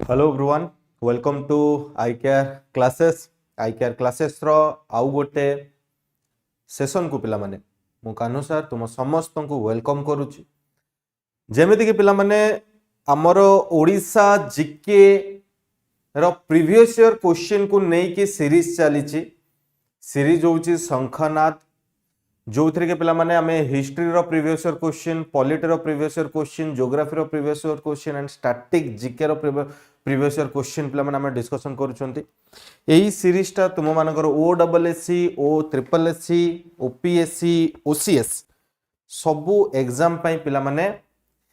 Hello everyone welcome to I care classes रो आउ गोटे सेशन को पिला माने मु कान्हू सर तुम समस्त को वेलकम करूची जेमिति कि पिला माने हमर ओडिशा जीके रो प्रीवियस ईयर क्वेश्चन को नहीं कि सीरीज चली सीरीज होची शंखनाद जो थे कि पिला माने हमें हिस्ट्री रो प्रीवियस ईयर क्वेश्चन पॉलिटी रो प्रीवियस ईयर क्वेश्चन ज्योग्राफी रो previous year question and static GK रो प्रीवियस ईयर क्वेश्चन पिला माने हमें डिस्कशन करूछंती एही सीरीज ता तुम मानकर ओडब्ल्यूएससी ओ ट्रिपल एससी ओपीएससी ओसीएस सबु एग्जाम पई पिला माने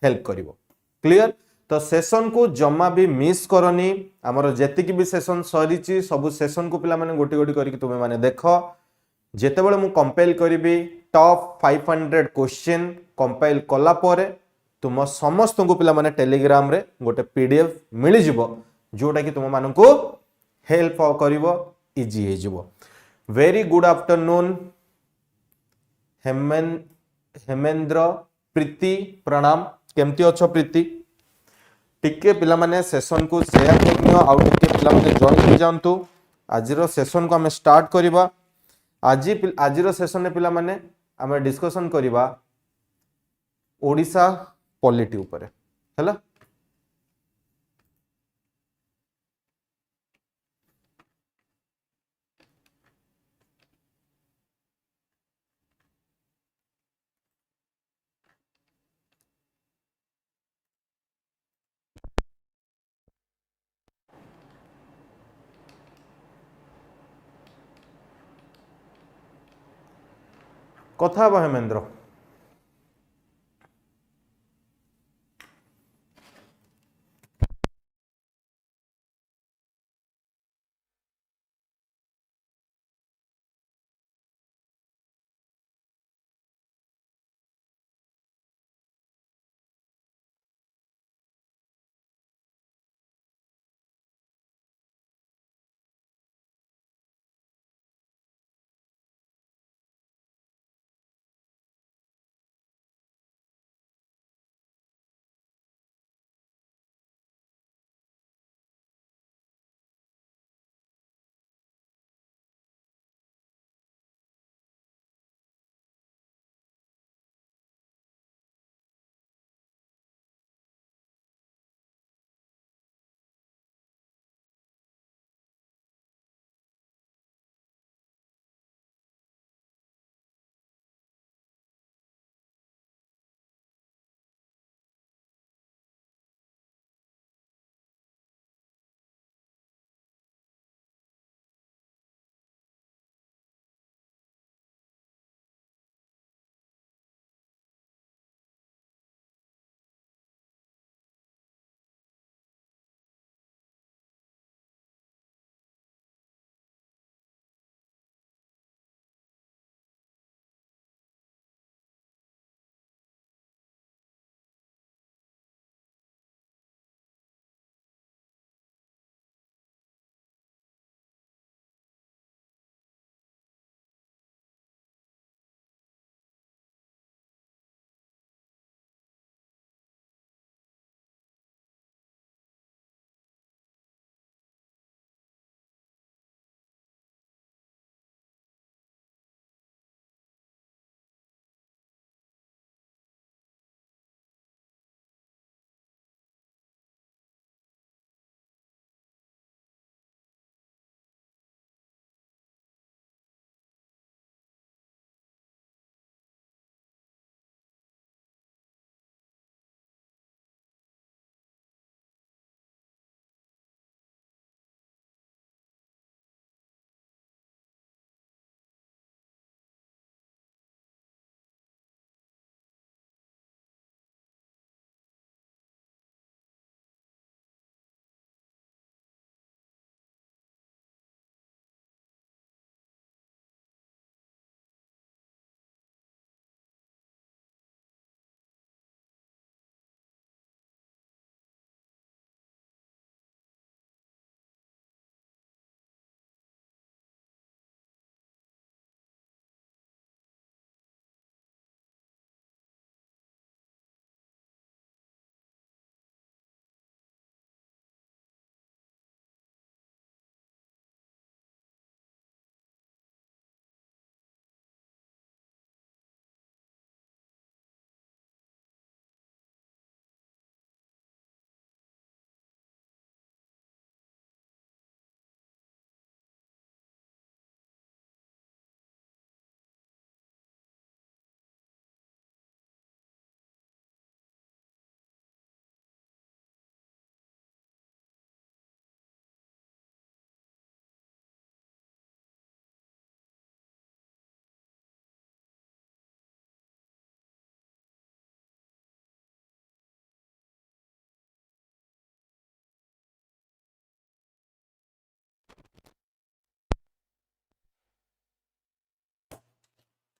हेल्प करिवो क्लियर तो सेशन को जमा भी मिस करनी हमर जेतिक भी सेशन सरीची सब सेशन को पिला माने गोटी गोटी करके तुमे माने देखो जेतेबेले मु कंपाइल करिबी टॉप 500 क्वेश्चन कंपाइल कला परे तुम समस्त को पिला माने टेलीग्राम रे गोटे पीडीएफ मिली जिवो जोटा कि तुम मानन को हेल्प करिवो इजी हे जिवो वेरी गुड आफ्टरनून हेमेंद्र प्रीति प्रणाम केमती अच्छो प्रीति टिके पिला माने सेशन को शेयर करनियो आउ टिके पिला माने जॉइन हो जांतु आजिरो सेशन को हम स्टार्ट करिबा आजिरो सेशन ने पिला माने हमें डिस्कशन करिबा ओडिशा पॉलिटी ऊपर हैला कथा बा हेमेंद्र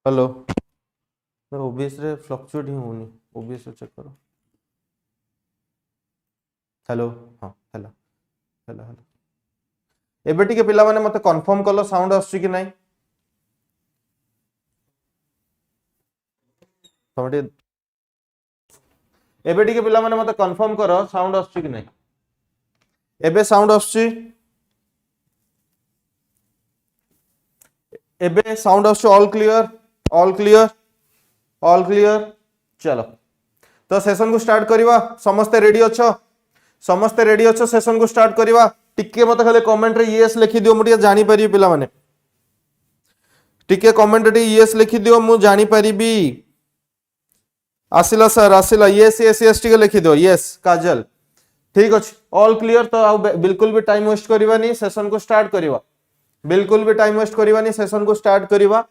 हेलो ओबीएस रे फ्लक्चुएट ही होनी ओबीएस चेक करो हेलो हाँ हेलो हेलो हेलो एबे टिके पिला माने मते कंफर्म कलो साउंड आछी कि नाही तमटे एबे टिके पिला माने मते कंफर्म करो साउंड आछी कि नाही एबे साउंड आछी एबे साउंड आछी all clear all clear all clear चलो तो सेशन को स्टार्ट करिवा समस्ते रेडी अछो समस्ते रेडी अछो सेशन को स्टार्ट करिवा टिके मते खाली कमेंट रे यस लिखि दियो मुटिया जानि पारि पिला माने टिके कमेंट रे यस लिखि दियो मु जानि परिबी आसिला सर आसिला यस यस यस टिके लिखि दियो यस काजल ठीक अछि ऑल क्लियर तो आ बिल्कुल भी टाइम वेस्ट करबानी सेशन को स्टार्ट करिवा बिल्कुल भी टाइम वेस्ट करबानी सेशन को स्टार्ट करिवा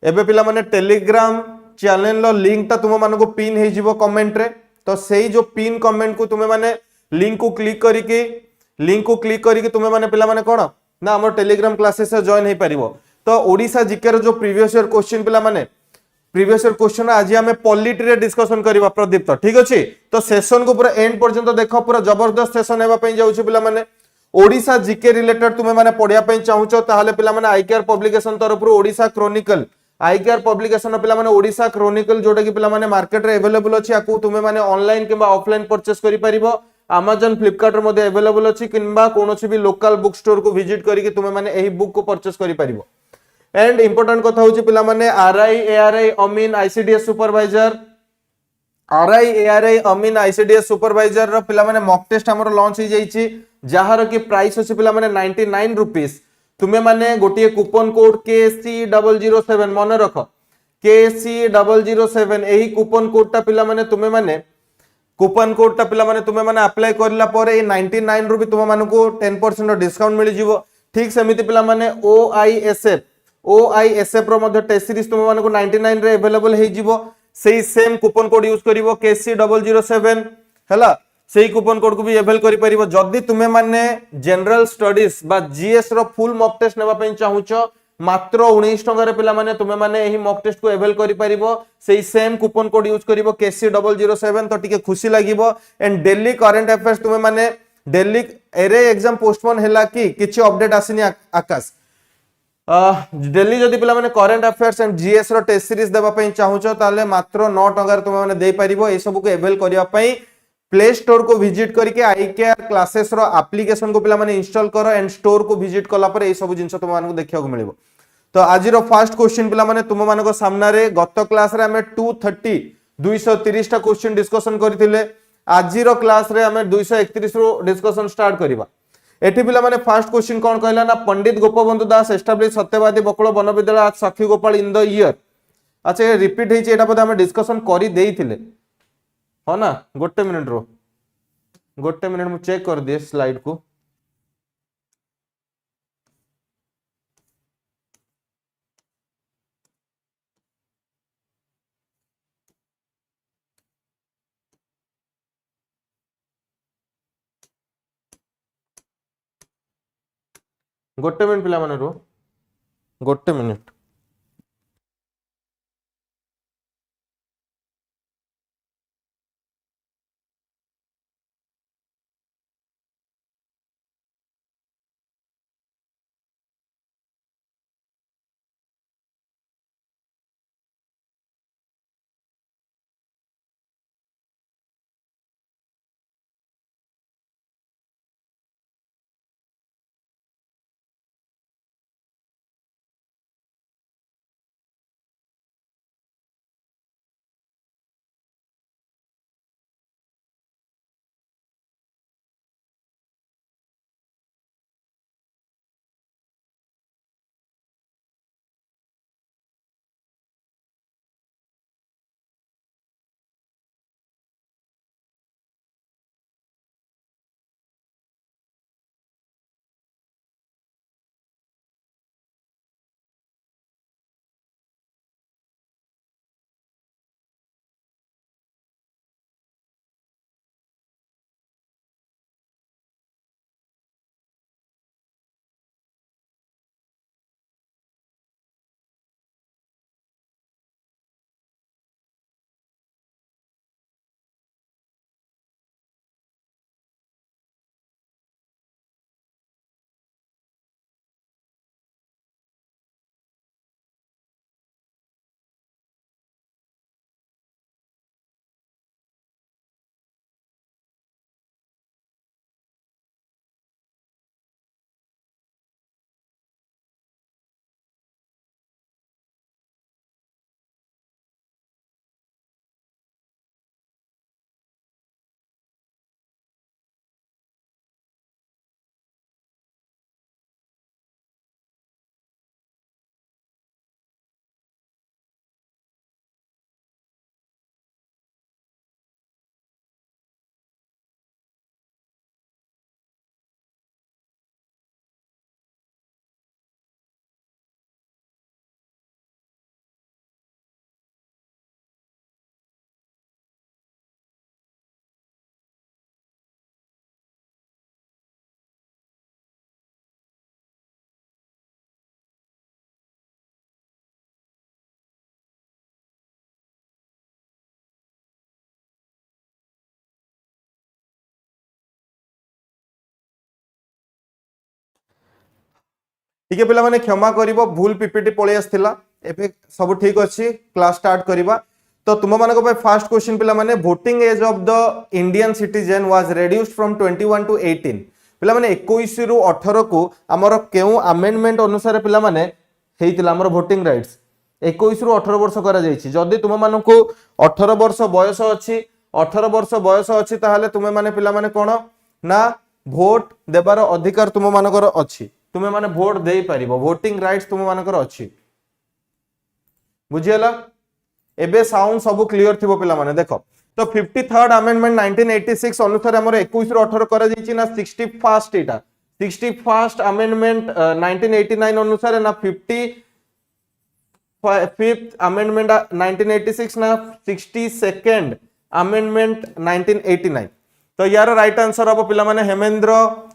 एबे पिला माने टेलीग्राम चैनल लो लिंक ता तुम मानको पिन हे जिवो कमेंट रे तो सेही जो पिन कमेंट को तुम माने लिंक को क्लिक करिके तुम माने पिला माने कोन ना हमर टेलीग्राम क्लासेस से जॉइन हे परिवो तो ओडिसा जीके रो जो प्रीवियस ईयर क्वेश्चन पिला माने प्रीवियस ईयर क्वेश्चन आज हमें पॉलिटी रे डिस्कशन करबा प्रदीप्त ठीक अछि तो सेशन को पूरा एंड पर्यंत देखो पूरा जबरदस्त सेशन हेबा पई जाउछि पिला माने ओडिसा जीके रिलेटेड तुमे माने पढिया पई चाहुचो ताहाले पिला माने आईकेआर पब्लिकेशन तरफ रु ओडिसा क्रॉनिकल आईकेआर पब्लिकेशन पिला माने ओडिसा क्रॉनिकल जोटा कि पिला माने मार्केट रे अवेलेबल अछि आकू तुमे माने ऑनलाइन किबा ऑफलाइन परचेस करि परिबो Amazon फ्लिपकार्ट रे मध्ये अवेलेबल अछि किबा कोनोसी भी लोकल बुक स्टोर को विजिट करिके तुमे माने एही बुक को परचेस करि परिबो एंड इंपोर्टेंट कथा होची पिला माने आरआई एआरआई अमीन आईसीडीएस सुपरवाइजर आरआई एआरआई अमीन आईसीडीएस सुपरवाइजर रो पिला माने मॉक टेस्ट हमरो लॉन्च हो जाईची जहार की प्राइस अछि पिला माने 99 रुपीस तुमे माने गोटिए कूपन कोड KC007 मन रख KC007 एही कूपन कोड ता पिला माने तुमे माने कूपन कोड ता पिला माने तुमे माने अप्लाई करला परे 99 रुपी तुम मानको 10% डिस्काउंट मिल जिवो ठीक सेमिति पिला माने OISF रो मध्ये टेस्ट सीरीज तुम मानको 99 रे अवेलेबल हे जिवो सेही सेम कूपन कोड यूज करिवो KC007 हला सेही कूपन कोड को भी अवेल करि परिवो जदी तुमे माने जनरल स्टडीज बा जीएस रो फुल मॉक टेस्ट नेबा पई चाहुचो मात्र 19 टंका रे पिला माने तुमे माने एही मॉक टेस्ट को अवेल करि परिवो सेही सेम कूपन कोड यूज करिवो KC007 तो टिके खुशी लागिवो एंड डेली करंट अफेयर्स तुमे माने डेली एरे एग्जाम पोस्टपोन हैला कि किछि अपडेट आसिनी आकाश डेली जदि पिला माने करंट अफेयर्स एंड जीएस रो टेस्ट सीरीज देबा पई चाहुचो ताले मात्र 9 टंका रे तुमे माने दे परिवो ए सब को अवेल करिया पई प्ले स्टोर को विजिट करके आईकेआर क्लासेस रो एप्लीकेशन को पिला माने इंस्टॉल करो एंड स्टोर को विजिट कला पर ए सब जिंस तुम मानको देखिया को मिलिबो तो आज रो फर्स्ट क्वेश्चन पिला माने तुम मानको सामना रे गत क्लास रे हमें 230 टा क्वेश्चन डिस्कशन करथिले आज रो क्लास रे हमें 231 रो डिस्कशन स्टार्ट करबा एठी पिला माने फर्स्ट क्वेश्चन कोन कहला ना पंडित गोपबंधु दास एस्टैब्लिश सत्यवादी बकुल वन विद्यालय आज Sakshi Gopal in the year अच्छा रिपीट हेची एटा पदे हमें डिस्कशन करि देइथिले हो ना गोटे मिनिट मु चेक कर दिए स्लाइड को गोटे मिनिट पिला माने रो गोटे मिनिट ठीक है पिला माने क्षमा करिवो भूल पीपीटी पळै आस्थिला एबे सब ठीक अछि क्लास स्टार्ट करिवा तो तुम मानको पे फर्स्ट क्वेश्चन पिला माने voting age of the Indian citizen was reduced from 21 to 18 पिला माने 21 रु 18 को हमर केउ अमेंडमेंट अनुसार पिला माने हेइतिला हमर वोटिंग राइट्स 21 रु 18 वर्ष करा जायछि जदी तुम मानको 18 वर्ष बयस अछि 18 वर्ष बयस अछि ताहाले तुमे माने पिला माने कोन ना भोट देबार अधिकार तुम मानकर अछि तुमे माने भोट देई परिबो वोटिंग राइट्स तुम मानकर अछि बुझियला एबे साउंड सब क्लियर थिबो पिला माने देखो तो 53rd अमेंडमेंट 1986 अनुसार हमर 21 रु 18 करा जायछि ना 61st एटा 61st अमेंडमेंट 1989 अनुसार ना 55th अमेंडमेंट 1986 ना 62nd अमेंडमेंट 1989 तो यार राइट आंसर हम पिला माने हेमेंद्र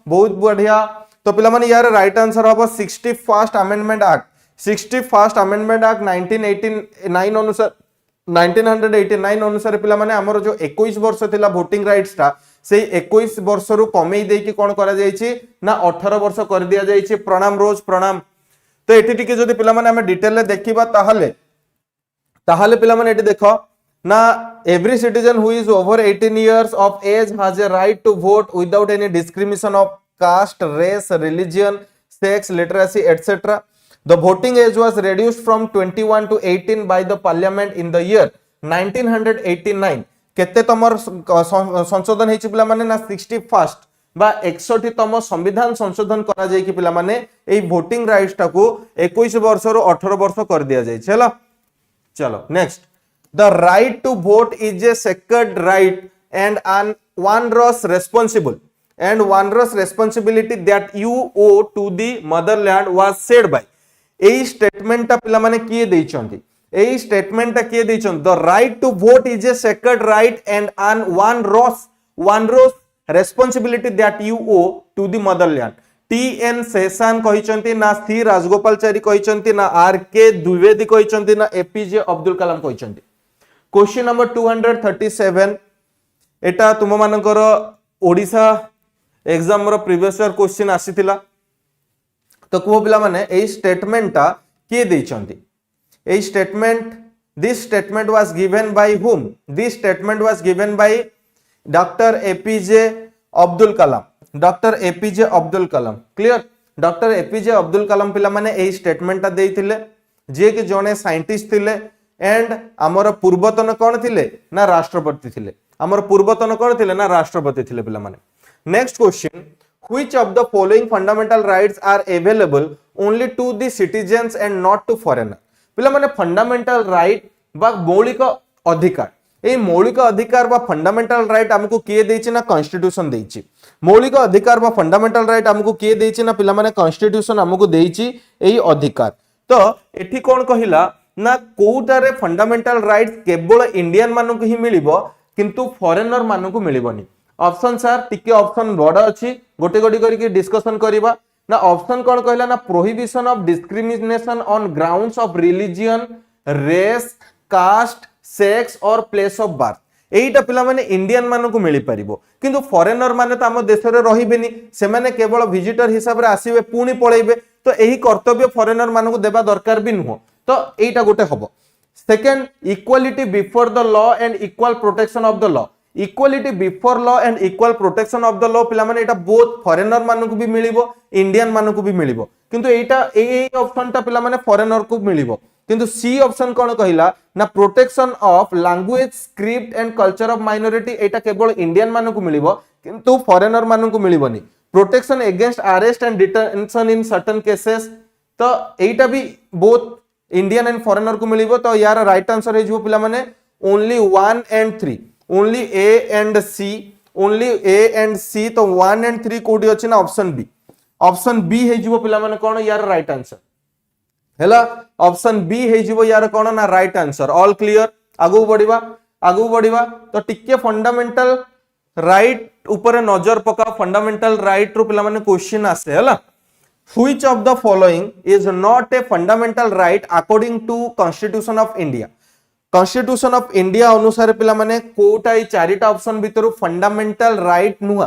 बहुत बढ़िया तो पिला माने यार राइट आंसर हम 61st amendment act 61st amendment act 1989 अनुसार 1989 अनुसार पिला माने हमर जो 21 वर्ष थिला वोटिंग राइट्स ता से 21 वर्ष रु कमेई देई कि कोन करा जायछि ना 18 वर्ष कर दिया जायछि प्रणाम रोज प्रणाम तो एठी टिके जदी पिला माने हम डिटेल ले देखिबा ताहाले पिला माने एठी देखो ना every citizen who is over 18 years of age has a right to vote without any discrimination of caste, race, religion, sex, literacy, etc. The voting age was reduced from 21 to 18 by the Parliament in the year 1989. केते तमर संशोधन हेछि पिला माने ना 61st बा 61 तम संविधान संशोधन करा जाय कि पिला माने एई वोटिंग राइट्स टाको 21 वर्ष रो 18 वर्ष कर दिया जाय छला चलो next The right to vote is a sacred right and an onerous responsibility that you owe to the motherland was said by. AE statement ता पिला माने किए देइचंती एई स्टेटमेंट ता किए देइचंती The right to vote is a sacred right and an onerous responsibility that you owe to the motherland. TN. Seshan कहिचंती ना C Rajagopalachari कहिचंती ना आर.के. द्विवेदी कहिचंती ना ए.पी.जे. अब्दुल कलाम कहिचंती क्वेश्चन नंबर 237 एटा तुम मानकर ओडिशा एग्जाम रो प्रीवियस ईयर क्वेश्चन आसीथिला तो को पिला माने एई स्टेटमेंटटा के देइचंती एई statement this statement was given by whom this statement was given by doctor APJ. Abdul Kalam doctor APJ. Abdul Kalam clear doctor APJ. Abdul Kalam पिला माने एई स्टेटमेंटटा देइथिले जे कि जने साइंटिस्ट थिले एंड आमर पूर्वतन कौन थिले ना राष्ट्रपति थिले आमर पूर्वतन कौन थिले ना राष्ट्रपति थिले पिला माने next question which of the following fundamental rights are available only to the citizens and not to foreigner पिला माने फंडामेंटल राइट बा मौलिक अधिकार ए मौलिक अधिकार बा फंडामेंटल राइट हमको किए देछि ना कॉन्स्टिट्यूशन देछि मौलिक अधिकार बा फंडामेंटल राइट हमको किए देछि ना पिला माने कॉन्स्टिट्यूशन हमको देछि एई अधिकार तो एठी कोन कहिला ना कोउटारे फंडामेंटल राइट्स केवल इंडियन मानक ही मिलिबो किंतु फॉरेनर मानक मिलिबोनी ऑप्शन सर टिके ऑप्शन बड़ अछि गोटे गोटी करिके डिस्कशन करिबा ना ऑप्शन कोन कहला ना prohibition of discrimination on grounds of religion race caste sex और प्लेस ऑफ बर्थ एईटा पिला माने इंडियन मानक मिलि परिबो किंतु फॉरेनर माने त हम देश रे रहिबेनी से माने केवल विजिटर हिसाब रे आसीबे पुनी पळेइबे तो एही कर्तव्य फॉरेनर मानक देबा दरकार भी नुहो तो एटा गोटे हबो second equality before the law and equal protection of the law equality before law and equal protection of the law पिला माने एटा बोथ फॉरेनर मानक भी मिलिबो इंडियन मानक भी मिलिबो किंतु एटा ए ऑप्शन ता पिला माने फॉरेनर को मिलिबो किंतु सी ऑप्शन कोन कहिला ना protection of language script and culture of minority एटा केवल इंडियन मानक मिलिबो किंतु फॉरेनर मानक मिलिबोनी protection against arrest and detention in certain cases तो एटा भी बोथ इंडियन एंड फॉरेनर को मिलिबो तो यार राइट आंसर है जो पिला माने only 1 and 3 only A and C तो 1 एंड 3 कोडी अछि ना ऑप्शन बी है जो पिला माने कोन यार राइट आंसर हैला ऑप्शन बी है जो यार कोन ना राइट आंसर ऑल क्लियर आगु बढ़िबा तो टिके फंडामेंटल राइट ऊपर नजर पका फंडामेंटल राइट रो पिला माने क्वेश्चन आसे हैला Which of the following is not a fundamental right according to Constitution of India? Constitution of India अनुसार पिला माने कोटा ई चारिटा ऑप्शन भितरु फंडामेंटल राइट नुहा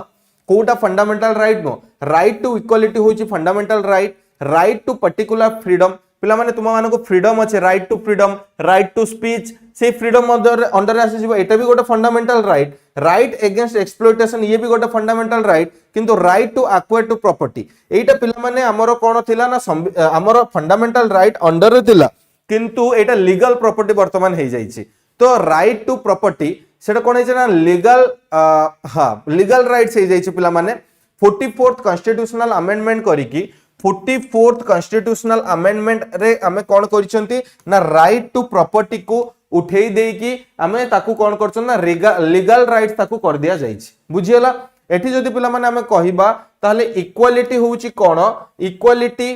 कोटा fundamental right no right to equality होची fundamental right right to particular freedom पिला माने तुम मानको फ्रीडम अच्छे right to freedom right to speech से फ्रीडम अंडर आसीजिवो एटा भी गोटे fundamental right right against exploitation ये भी गोटे फंडामेंटल राइट किंतु right to acquire to property एटा पिला माने हमरो कोन थिला ना हमरो फंडामेंटल राइट अंडर रे थिला किंतु एटा लीगल प्रॉपर्टी वर्तमान हे जाईछि तो राइट टू प्रॉपर्टी सेटा कोन हे ना लीगल हां लीगल राइट्स हे जाईछि पिला माने 44th कॉन्स्टिट्यूशनल अमेंडमेंट करिकी 44th कॉन्स्टिट्यूशनल अमेंडमेंट रे हमें कोन करिसंती ना राइट टू प्रॉपर्टी को उठेई देकी हमें ताकू कोन करछन ना लीगल राइट्स ताकू कर दिया जाईछि बुझियला एठी जदी पिला माने हमें कहिबा ताले इक्वालिटी होउची कोन इक्वालिटी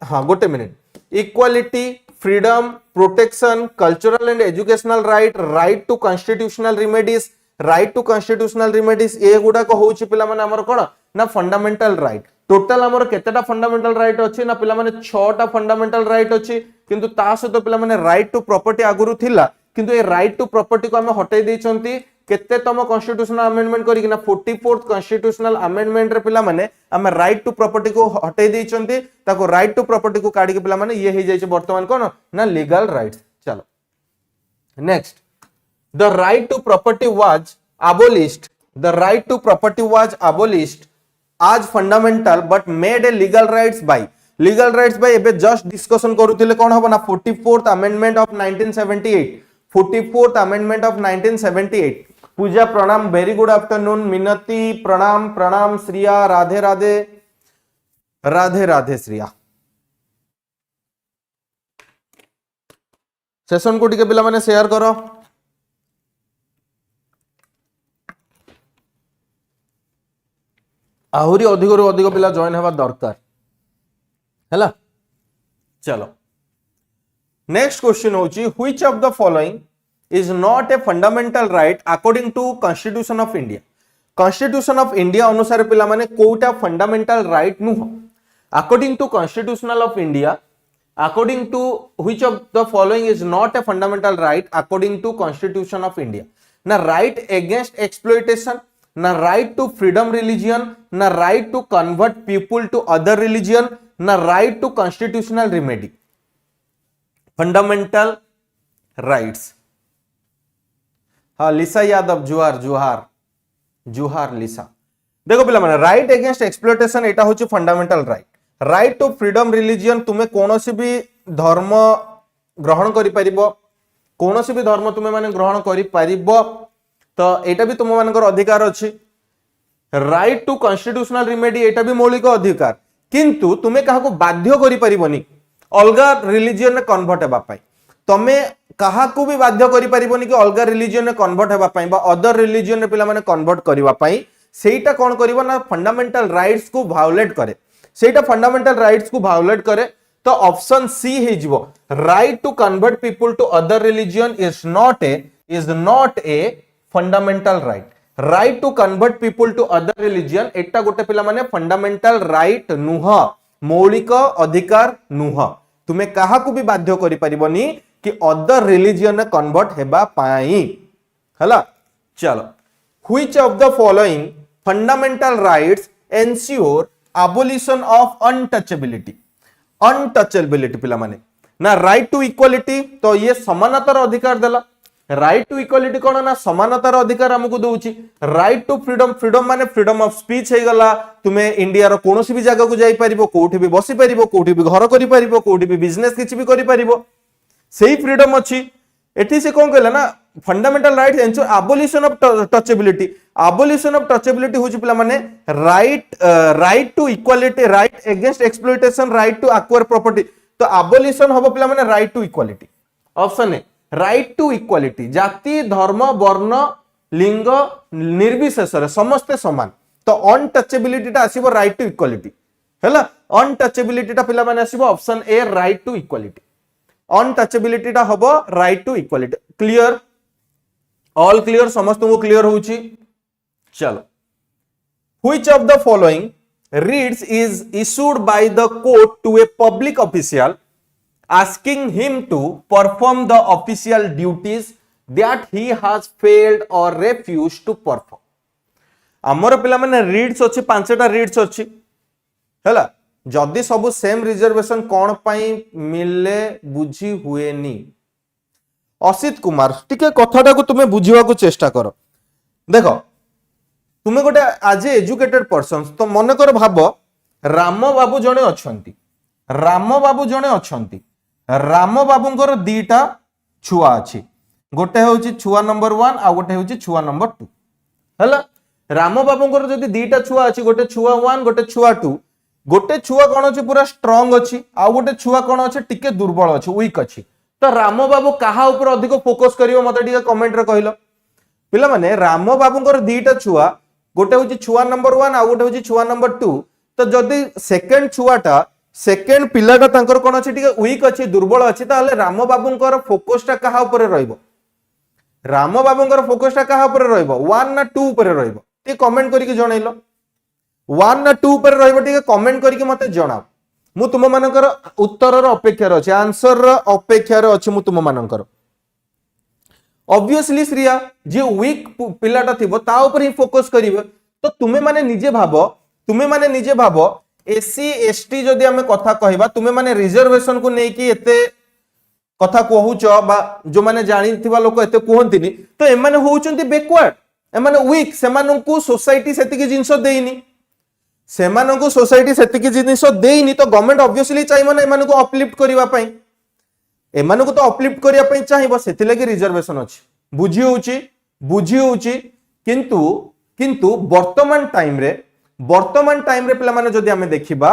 हां गोटे minute equality freedom protection cultural and educational right to constitutional remedies right to constitutional remedies ए गुडा को होउची पिला माने हमर कोन ना फंडामेंटल राइट टोटल हमर केतेटा फंडामेंटल राइट अछि ना पिला माने 6टा फंडामेंटल राइट अछि किंतु ता सहित पिला माने राइट टू प्रॉपर्टी आगुरु थिला किंतु ए राइट टू प्रॉपर्टी को हम हटै दैछंती केतेतम कॉन्स्टिट्यूशनल अमेंडमेंट करी ना 44th कॉन्स्टिट्यूशनल अमेंडमेंट रे पिला माने हम राइट टू प्रॉपर्टी को हटै दैछंती ताको राइट टू प्रॉपर्टी को काडी के पिला माने ये हे जाय वर्तमान कोन ना लीगल राइट्स चलो next the right to property was abolished the right to property was abolished as fundamental but made a legal rights by एबे just discussion करूथिले कोन हबो ना 44th amendment of 1978 44th amendment of 1978 पूजा प्रणाम very good afternoon मिनती प्रणाम प्रणाम Shriya Radhe Radhe Radhe Radhe Shriya session को टिके पिला माने शेयर करो आहुरी अधिक रु अधिक पिला जॉइन हवा दरकार हैला चलो नेक्स्ट क्वेश्चन होची which of the following is not a fundamental right according to constitution of India constitution of India अनुसार पिला माने कोटा फंडामेंटल राइट नुह according to constitutional of India according to which of the following is not a fundamental right according to constitution of India ना right against exploitation ना right to freedom religion ना right to convert people to other religion ना right to constitutional remedy fundamental rights हाँ Lisa Yadav जुहार जुहार जुहार लिसा देखो पिला माने right against exploitation एटा होची fundamental right right to freedom religion तुमे कोनोसी भी धर्म ग्रहण करि परिबो कोनोसी भी धर्म तुमे माने ग्रहण करि परिबो तो एटा भी तुम मानकर अधिकार अच्छी राइट टू कॉन्स्टिट्यूशनल रिमेडी एटा भी मौलिक अधिकार किंतु तुमे काहाको बाध्य करि परिबोनी अलगा रिलीजियन कन्वर्ट हेबा पई तमे काहाको भी बाध्य करि परिबोनी कि अलगा रिलीजियन कन्वर्ट हेबा पई बा अदर रिलीजियन पिला माने कन्वर्ट करबा पई सेटा कोन करबो ना फंडामेंटल राइट्स को वायोलेट करे सेटा फंडामेंटल राइट्स को वायोलेट करे तो ऑप्शन सी हे जिवो right to convert people to other religion is not a fundamental right to convert people to other religion एटा गोटे पिला माने फंडामेंटल राइट नुह मौलिक अधिकार नुह तुमे काहा को भी बाध्य करि परिबनी कि अदर रिलीजियन कन्वर्ट हेबा पाई हला चलो which of the following fundamental rights ensure abolition of untouchability पिला माने ना राइट टू इक्वालिटी तो ये समानतार अधिकार देला राइट टू इक्वालिटी कोन ना समानतार अधिकार हमकु दोउची राइट टू फ्रीडम फ्रीडम माने फ्रीडम ऑफ स्पीच हे गला तुमे इंडिया रो कोनोसी भी जगह को जाई परिबो कोठी भी बसी परिबो कोठी भी घर करि परिबो कोठी भी बिजनेस किछि भी करि परिबो सेही फ्रीडम अछि एठी से कोन कहला ना fundamental right ensure abolition of touchability होची पिला माने right to equality right against exploitation right to acquire property तो abolition होबो पिला माने right to equality option A right to equality जाति धर्म वर्ण लिंग निर्विशेष रे समस्त समान तो अनटचेबिलिटी ता आसीबो राइट टू इक्वालिटी हैला अनटचेबिलिटी ता पिला माने आसीबो option A right to equality untouchability ता होबो right to equality clear all clear समस्त को क्लियर होउची चलो which of the following reads is issued by the court to a public official asking him to perform the official duties that he has failed or refused to perform. आमर पिला माने reads अछि पांचटा reads अछि हैला जदि सब same reservation कौन पाई मिले बुझी हुएनी। असित कुमार टिके कथाटा को तुम्हें बुझीवा को चेष्टा कर। देख तुम्हें गोटे आज एजुकेटेड पर्सन तो मन कर भाव राम बाबू जड़े अच्छा राम बाबू जड़े अच्छा राम बाबूंकर दीटा छुआ अच्छी गोटे हूँ छुआ नंबर 1 आ गोटे हूँ छुआ नंबर 2 है। राम बाबूंकर जदि दीटा छुआ अच्छी गोटे छुआ 1 गोटे छुआ 2 गोटे छुआ कौन अच्छी पूरा स्ट्रंग अच्छी आ गोटे छुआ कौन अच्छे टिके दुर्बल अच्छी वीक अच्छी तो राम बाबू कहा ऊपर अधिक फोकस करियो मते टिके कमेंट रे कहलो पिला माने राम बाबूंकर दीटा छुआ गोटे हूँ छुआ नंबर 1 आ गोटे हूँ छुआ नंबर 2 तो जदि सेकंड छुआटा सेकंड पिलाटा तांकर कोन अछि टिके वीक अछि दुर्बल अछि ताले राम बाबूंकर फोकसटा कहा ऊपर रहइबो राम बाबूंकर फोकसटा कहा ऊपर रहइबो 1 ना 2 ऊपर रहइबो टिके कमेंट करिके जणैलो 1 ना 2 ऊपर रहइबो टिके कमेंट करिके मते जणाओ मु तुम मानकर उत्तर रो अपेक्षा रो अछि आंसर रो अपेक्षा रो अछि मु तुम मानकर ऑब्वियसली श्रिया जे वीक पिलाटा थिबो ता ऊपर ही फोकस करिवे तो तुमे माने निजे भाबो एससी एसटी जदि आमे कथा कहबा तुमे माने रिजर्वेशन को नेकी एते कथा कहूच बा जो माने जानिथिबा लोक एते कहंतिनी तो ए माने होउचंती बैकवर्ड ए माने वीक सेमानंकु सोसाइटी सेतिकी जिंस देइनी सेमानंकु सोसाइटी सेतिकी जिंस देइनी तो गवर्नमेंट ऑब्वियसली चाहि माने एमानंकु अपलिफ्ट करिवा पई एमानंकु तो अपलिफ्ट करिया पई चाहिबो सेति लागि रिजर्वेशन अछि बुझी होउची किंतु वर्तमान टाइम रे पिला माने जदि हमें देखिबा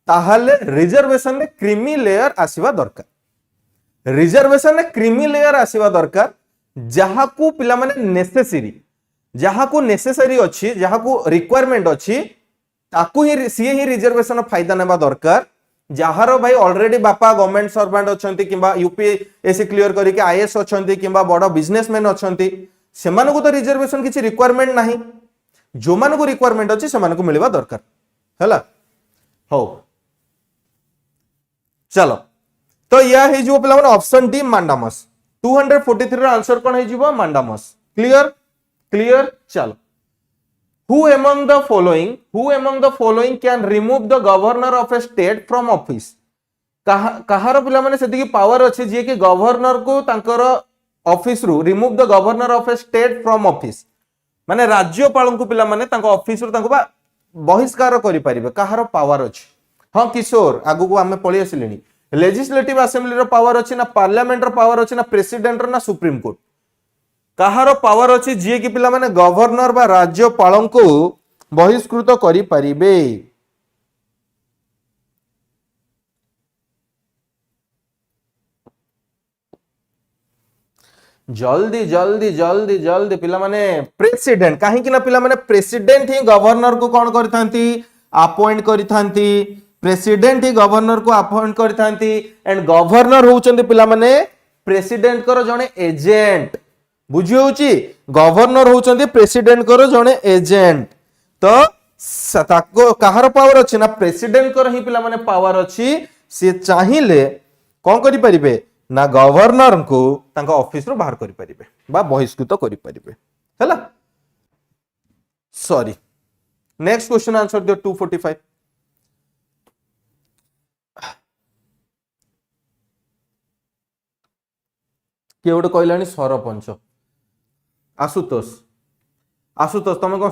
ताहाले रिजर्वेशन रे क्रीमी लेयर आसीबा दरकार रिजर्वेशन रे क्रीमी लेयर आसीबा दरकार जहाकू पिला माने नेसेसरी अछि जहाकू रिक्वायरमेंट अछि ताकू ही सीए ही रिजर्वेशन फायदा नेबा दरकार जहारो भाई ऑलरेडी बापा गवर्नमेंट सर्वेंट अछंती किबा यूपीएससी क्लियर करी के आईएएस अछंती किबा बड़ बिजनेसमैन अछंती सेमानकू तो रिजर्वेशन किछि रिक्वायरमेंट नाही जो मान को रिक्वायरमेंट अच्छी से मिलवा दरकार है हो चलो तो या पे ऑप्शन डी मांडामस 243 आंसर कौन है मांडामस क्लियर चलो who among the following can remove the governor of a state from office कहार पिला माने सेति पावर अच्छे जे कि गवर्नर को तांकर ऑफिस रु remove the governor of a state from office माने राज्यपाल को पिला माने तांको ऑफिस रु तांको बहिष्कार करि परिबे कहार पावर अछि हां किशोर आगु को हमें पळि आसिलेनी लेजिस्लेटिव असेंबली रो पावर अछि ना पार्लियामेंट रो पावर अछि ना प्रेसिडेंट रो ना सुप्रीम कोर्ट कहार पावर अछि जे कि पिला माने गवर्नर बा राज्यपाल को बहिष्कृत करि परिबे जल्दी जल्दी जल्दी जल्दी पिला माने प्रेसिडेंट कहीं कि ना पिला माने प्रेसिडेंट ही गवर्नर को कौन करथांती अपॉइंट करथांती प्रेसिडेंट ही गवर्नर को अपॉइंट करथांती एंड गवर्नर होउचंती पिला माने प्रेसिडेंट कर जने एजेंट बुझी होउची गवर्नर होउचंती प्रेसिडेंट कर जने एजेंट तो ताको कहार पावर अछि ना प्रेसिडेंट कर ही पिला माने पावर अछि से चाहिए कौन करि परिबे ना गवर्नर को तांका ऑफिस रो बाहर करि परिबे बा बहिष्कृत करि परिबे हैला सॉरी नेक्स्ट क्वेश्चन आंसर दियो 245 के ओटे कहलानी सरपंच आशुतोष तुम को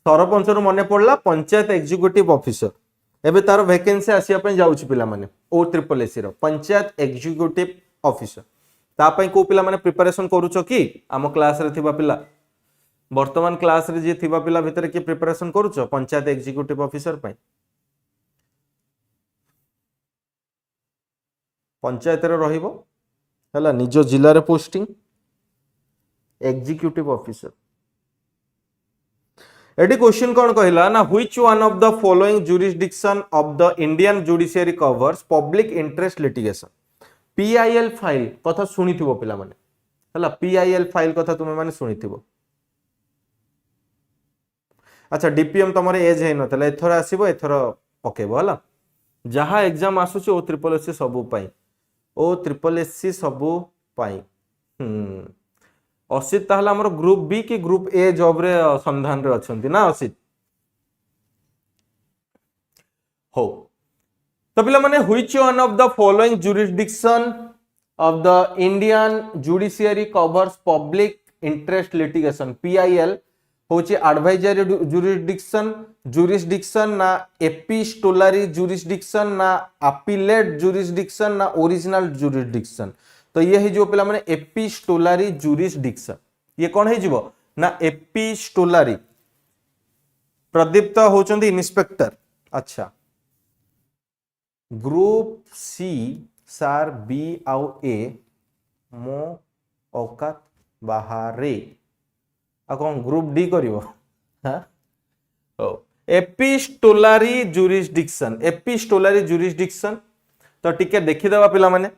सरपंच रो मने पड़ला पंचायत एग्जीक्यूटिव ऑफिसर एबे तार वैकेंसी आसिया पय जाउची पिला माने OSSC रो पंचायत एग्जीक्यूटिव ऑफिसर ता पय को पिला माने प्रिपरेशन करूचो की आम क्लास रे थिबा पिला वर्तमान क्लास रे जे थिबा पिला भितर की प्रिपरेशन करूचो पंचायत एग्जीक्यूटिव ऑफिसर पय पंचायत रे रहिबो हला निजो जिल्ला रे पोस्टिंग एग्जीक्यूटिव ऑफिसर एडी क्वेश्चन कौन कहला ना which one of the following jurisdiction of the Indian judiciary covers public interest litigation PIL file कथा सुनिथिबो पिला माने हला पीआईएल फाइल कथा तुमे माने सुनिथिबो अच्छा डीपीएम तमरे एज है नतला एथर आसीबो एथर पकेबो हला जहा एग्जाम आसुची ओ ट्रिपल एससी सबु पाई ओ ट्रिपल एससी सबु पाई असित ताहला हमर ग्रुप बी की ग्रुप ए जॉब रे संधान रे अछंती ना असित हो तो पिला माने which one of the following jurisdiction of the Indian judiciary covers public interest litigation PIL होची एडवाइजरी जुरिसडिक्शन ना एपिस्टोलरी जुरिसडिक्शन ना अपीलेट जुरिसडिक्शन ना ओरिजिनल जुरिसडिक्शन तो ये है जो पिला माने एपिस्टोलरी जुरिसडिक्शन ये कौन है जीवो ना एपिस्टोलरी प्रदीप्त होचंदी इन्स्पेक्टर अच्छा ग्रुप सी सार बी आउ ए मो औकात बाहरे आ कौन ग्रुप डी करिवो हां एपिस्टोलरी जुरिसडिक्शन तो टिके देखि देबा पिला माने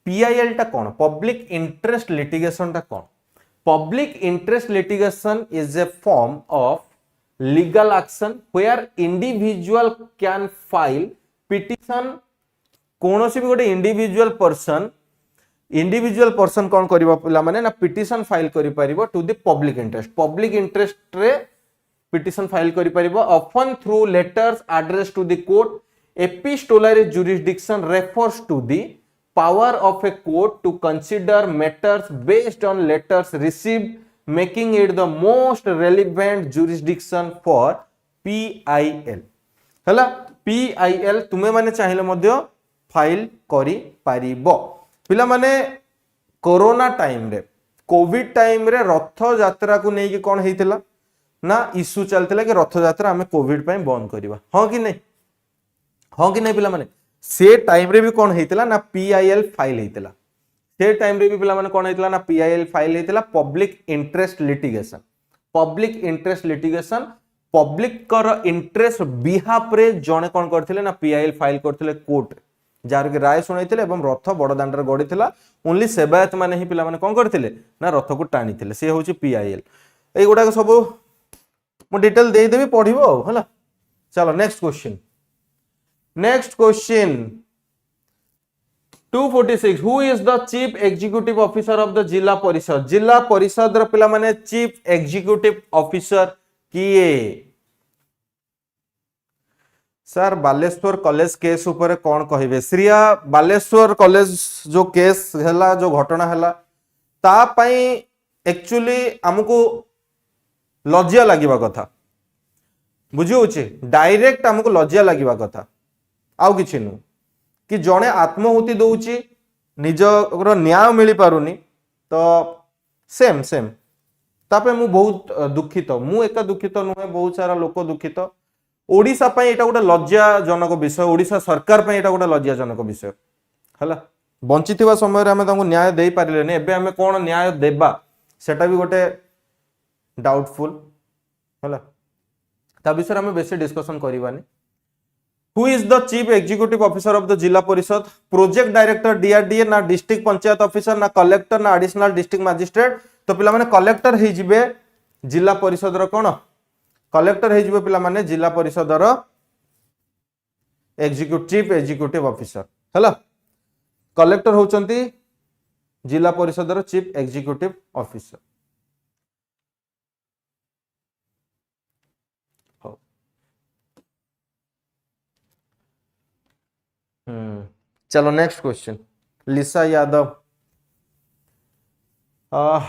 पीआईएल टा कौन पब्लिक इंटरेस्ट लिटिगेशन टा कौन public interest litigation is a form of legal action where individual can file petition कोनोसी भी गोटे इंडिविजुअल पर्सन कौन करिवो पिला माने ना पिटिशन फाइल करि परिबो टू द पब्लिक इंटरेस्ट रे पिटिशन फाइल करि परिबो often through letters addressed to the court epistolary jurisdiction refers to the power of a court to consider matters based on letters received making it the most relevant jurisdiction for PIL हला PIL तुमे माने चाहिले मध्य file करि परिबो पिला माने corona time रे Covid time रे रथ यात्रा को नै कि कोन हेतिला ना इश्यू चलतिला कि रथ यात्रा हमें कोविड पय बंद करबा हां कि नै पिला माने से टाइम रे भी कोन हेतिला ना PIL फाइल हेतिला से टाइम रे भी पिला माने कोन हेतिला ना PIL फाइल हेतिला पब्लिक इंटरेस्ट लिटिगेशन पब्लिक कर इंटरेस्ट बिहाफ रे जने कोन करथिले ना PIL फाइल करथिले कोर्ट जार के राय सुनाइथिले एवं रथ बड़ दांडर गडिथिला ओनली सेवायत माने ही पिला माने कोन करथिले ना रथ को टाणीथिले से होची PIL ए गुडा के सब मो डिटेल दे देबी पढिबो हला चलो next question 246 who is the chief executive officer of the Zila परिषद र पिला माने चीफ एग्जीक्यूटिव ऑफिसर किए सर बालेश्वर कॉलेज केस ऊपर कौन कहिबे श्रिया बालेश्वर कॉलेज जो केस हला जो घटना हला ता पई एक्चुअली हमको लज्जा लागिबा कथा बुझियोछि डायरेक्ट हमको लज्जा लागिबा कथा आउ किछि नु कि जने आत्महुति दउछि निज न्याय मिली पारुनी तो सेम तापे मु बहुत दुखित मु एका दुखित नुहे बहुत सारा लोक दुखित ओडिशा पई एटा गोटे लज्जाजनक विषय ओडिशा सरकार पई एटा गोटे लज्जाजनक विषय हला बंचिथिबा समय रे हमें तांको न्याय देई पारिले ने एबे हमें कोन न्याय देबा सेटा भी गोटे डाउटफुल हला ता विषय हमें बेसी डिस्कशन करिवानी who is the chief executive officer of the Zila Parishad project director DRDA ना डिस्ट्रिक्ट पंचायत ऑफिसर ना कलेक्टर ना एडिशनल डिस्ट्रिक्ट मजिस्ट्रेट तो पिला माने कलेक्टर हे जिबे जिला परिषद रो कोन कलेक्टर हे जिबे पिला माने जिला परिषद रो चीफ एग्जीक्यूटिव ऑफिसर हला कलेक्टर होचंती जिला परिषद रो चीफ एग्जीक्यूटिव ऑफिसर चलो next question Lisa Yadav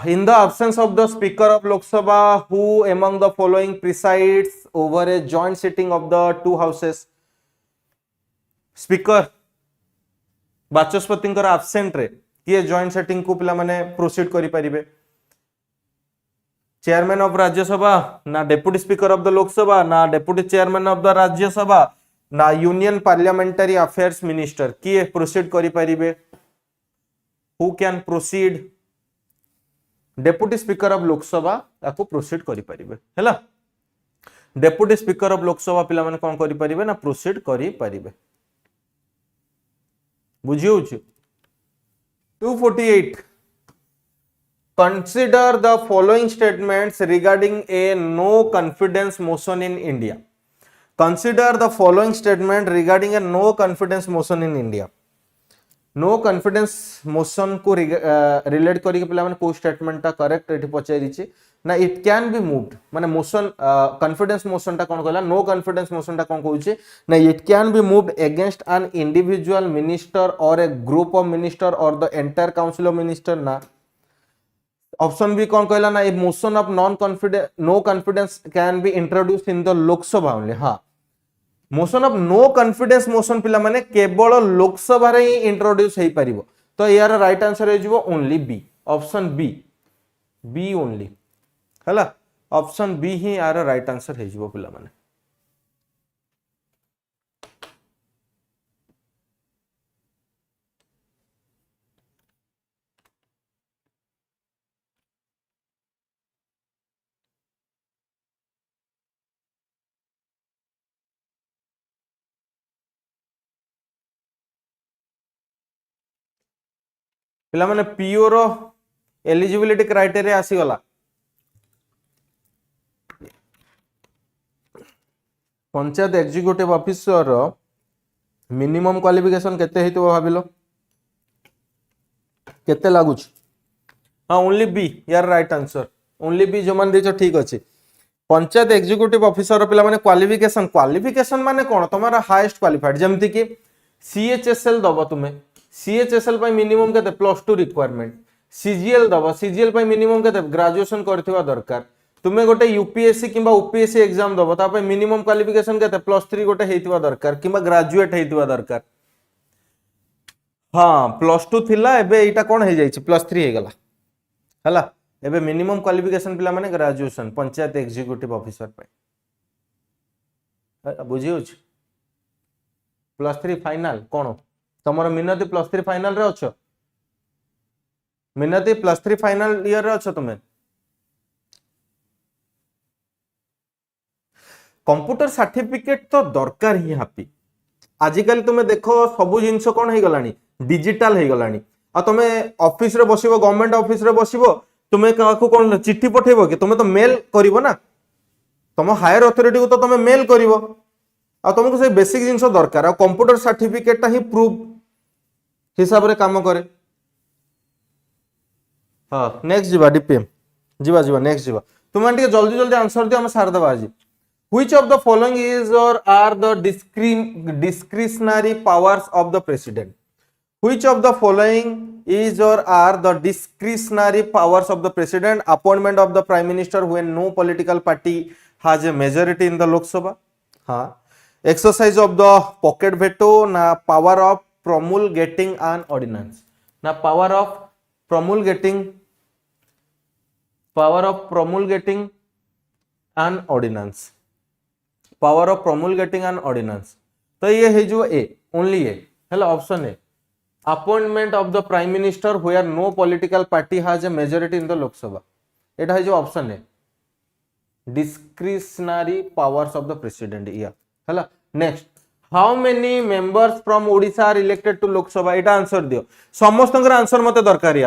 in the absence of the speaker of Lok Sabha who among the following presides over a joint sitting of the two houses speaker Bachaspati absent रे किए joint sitting को पिला माने proceed करि परिबे chairman of Rajya Sabha ना deputy speaker of the Lok Sabha ना deputy chairman of the Rajya Sabha ना यूनियन पार्लियामेंटरी अफेयर्स मिनिस्टर किए प्रोसीड करि परिबे who can proceed deputy speaker of Lok Sabha ताको प्रोसीड करि परिबे हैला डेप्यूटी स्पीकर ऑफ लोकसभा पिला माने कोन करि परिबे ना प्रोसीड करि परिबे बुझियो छु 248 consider the following statements regarding a no confidence motion in India consider the following statement regarding a no confidence motion in India no confidence motion को रिलेट करके पिला माने को स्टेटमेंट ता करेक्ट एठी पचारि छि ना इट कैन बी मूव्ड माने मोशन कॉन्फिडेंस मोशन टा कोन कहला नो कॉन्फिडेंस मोशन टा कोन कहूचे ना it can be moved against an individual minister और ए ग्रुप ऑफ मिनिस्टर और the entire council of minister ना ऑप्शन बी कौन कहला ना ए motion of non confidence no confidence can be introduced in the Lok Sabha only हां motion of no confidence motion पिला माने केवल लोकसभा रे ही इंट्रोड्यूस हेई परिबो तो यार राइट आंसर हे जिवो only B option B B only हला ऑप्शन बी ही यार राइट आंसर हे जिवो पिला माने पिला माने पीओ रो एलिजिबिलिटी क्राइटेरिया आसी गला पंचायत एग्जीक्यूटिव ऑफिसर रो मिनिमम क्वालिफिकेशन केते हेतु भाबिलो केते लागुच हां ओनली बी यार राइट आंसर ओनली बी जो मान देछो ठीक अछि पंचायत एग्जीक्यूटिव ऑफिसर पिला माने क्वालिफिकेशन क्वालिफिकेशन माने कोन तुम्हारा हाईएस्ट क्वालिफाइड जेमति कि सीएचएसएल दबो तुमे सीएचएसएल पाई मिनिमम केते +2 रिक्वायरमेंट सीजीएल दबो सीजीएल पाई मिनिमम केते ग्रेजुएशन करथिबा दरकार तुमे गोटे यूपीएससी किबा ओपीएससी एग्जाम दबो ता पाई मिनिमम क्वालिफिकेशन केते +3 गोटे हेतिबा दरकार किबा ग्रेजुएट हेतिबा दरकार हां +2 थिला एबे एटा कोन हे जाईछि +3 हे गला हला एबे मिनिमम क्वालिफिकेशन पिला माने ग्रेजुएशन पंचायत एग्जीक्यूटिव ऑफिसर पाई बुझियो +3 फाइनल कोन तमरो मिनति +3 फाइनल रे अछो मिनति +3 फाइनल ईयर रे अछो तुमे कंप्यूटर सर्टिफिकेट तो दरकार ही हापी आजिकल तुमे देखो सबु जिंस कोन हे गलानी डिजिटल हे गलानी आ तुमे ऑफिस रे बसिबो गवर्नमेंट ऑफिस रे बसिबो तुमे काकू कोन चिट्ठी पठेबो कि तुमे तो मेल करिवो ना तुम हायर अथॉरिटी को तो तुमे मेल करिवो आ तुमको से बेसिक जिंस दरकार आ कंप्यूटर सर्टिफिकेट ता ही प्रूफ हिसाब रे काम करे हां नेक्स्ट जीवा डीपीएम जीवा जीवा नेक्स्ट जीवा तुम टिके जल्दी जल्दी आंसर दियो हम सार दबा आज which of the following is और are the discretionary powers of the president which of the following is और are the discretionary powers of the president appointment of the prime minister when no political party has a majority in the Lok Sabha हां exercise of the pocket veto na power of promulgating an ordinance na power of promulgating an ordinance power of promulgating an ordinance तो ये है जो A only A hello option A appointment of the prime minister where no political party has a majority in the Lok Sabha एटा है जो option A discretionary powers of the president या हला next how many members from Odisha are elected to Lok Sabha Etah answer दियो समस्तंकर answer मते दरकार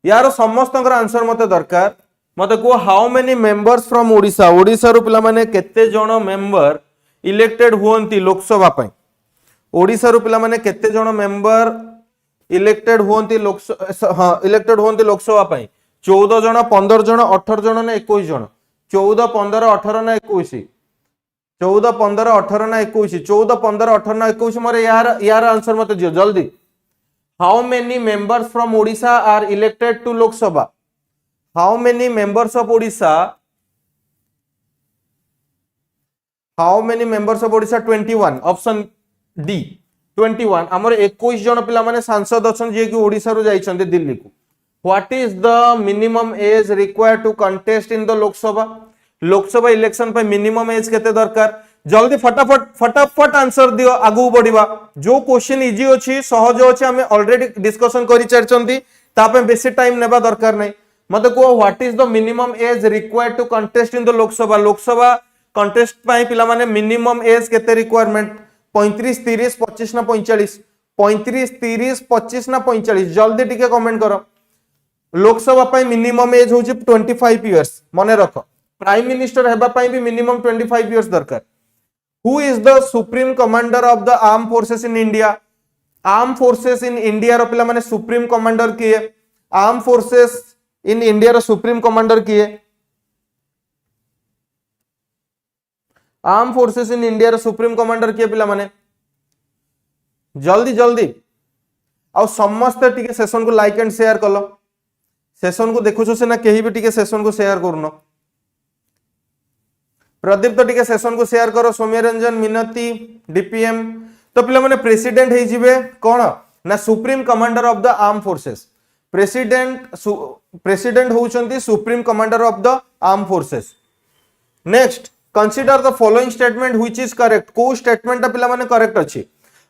यार समस्तंकर answer मते दरकार मते को how many members from Odisha Odisha रो पिला माने केते जण मेंबर इलेक्टेड हुअंती लोकसभा पई ओडिशा रो पिला माने केते जण मेंबर इलेक्टेड हुअंती लोकसभा पई 14 जण 15 जण 18 जण ना 21 जण 14 15 18 ना 21 14 15 18 ना 21 14 15 18 ना 21 मोरे यार आंसर मते दियो जल्दी how many members from Odisha are elected to Lok Sabha how many members of Odisha 21 option D 21 हमर 21 जन पिला माने सांसद अछन जे कि ओडिशा रो जाइछन दिल्ली को what is the minimum age required to contest in the Lok Sabha election पे मिनिमम एज केते दरकार जल्दी फटाफट आंसर दियो आगु बढ़िबा जो क्वेश्चन इजी अछि सहज अछि हमें ऑलरेडी डिस्कशन करि चरचंती ता पे बेसी टाइम नेबा दरकार नै मते को what is the minimum age required to contest in the Lok Sabha contest पाई पिला माने मिनिमम एज केते रिक्वायरमेंट 35 30 25 ना 45 35 30 25 ना 45 जल्दी टिके कमेंट करो लोकसभा पाई मिनिमम एज होची 25 इयर्स मने रखो प्राइम मिनिस्टर हेबा पाई भी मिनिमम 25 इयर्स दरकार who is the supreme commander of the arm forces in India रो पिला माने सुप्रीम कमांडर किए आर्म फोर्सेस इन इंडिया रो सुप्रीम कमांडर किए आर्म फोर्सेस इन इंडिया रो सुप्रीम कमांडर किए पिला माने जल्दी जल्दी आ समस्त टिके सेशन को लाइक एंड शेयर कलो सेशन को देखुछो से ना केही भी टिके सेशन को शेयर करनो प्रदीप तो टिके सेशन को शेयर करो सौम्य रंजन मिनती डीपीएम तो पिला माने प्रेसिडेंट हे जिवे कोन ना supreme commander of the arm forces president होउचंती supreme commander of the arm forces next consider the following statement which is correct को स्टेटमेंट पिला माने करेक्ट अछि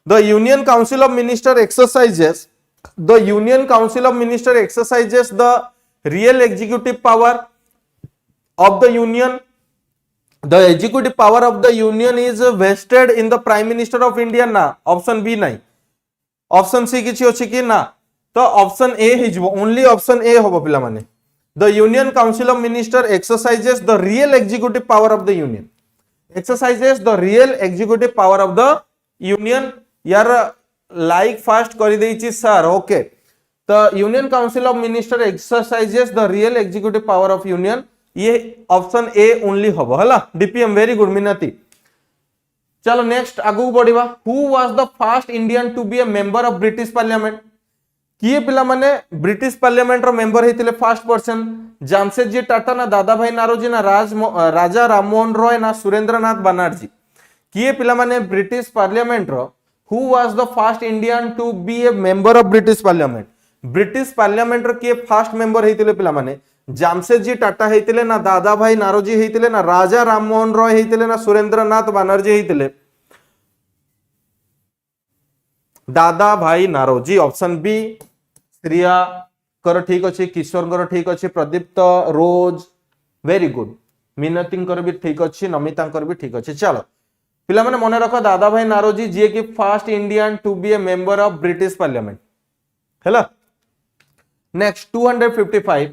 the union council of minister exercises the real executive power of the union the executive power of the union is vested in the prime minister of india ना option B नहीं option C किछि अछि कि ना तो option A हि जबो only option A होबो पिला माने the union council of minister exercises the real executive power of the union यार लाइक फास्ट कर देछि sir okay the union council of minister exercises the real executive power of union ये option A only हबो हला DPM very good मिनती चलो next आगु बढ़िबा who was the first Indian to be a member of British parliament किए पिला माने ब्रिटिश पार्लियामेंट रो मेंबर हेतिले फर्स्ट पर्सन जामशेदजी टाटा ना दादा भाई नारोजी ना राजा राममोहन रॉय ना सुरेंद्रनाथ बनर्जी किए पिला माने ब्रिटिश पार्लियामेंट रो who was the first Indian to be a member of British parliament रो किए फर्स्ट मेंबर हेतिले पिला माने जामशेदजी टाटा हेतिले ना दादा भाई नारोजी हेतिले ना राजा राममोहन रॉय हेतिले ना सुरेंद्रनाथ बनर्जी हेतिले दादा भाई नारोजी ऑप्शन बी श्रिया कर ठीक अछि किशोर कर ठीक अछि प्रदीप्त रोज वेरी गुड मिनती कर भी ठीक अछि नमिता कर भी ठीक अछि चलो पिला माने मने रखो दादा भाई नारोजी जे कि first Indian to be a member of British parliament हैला next 255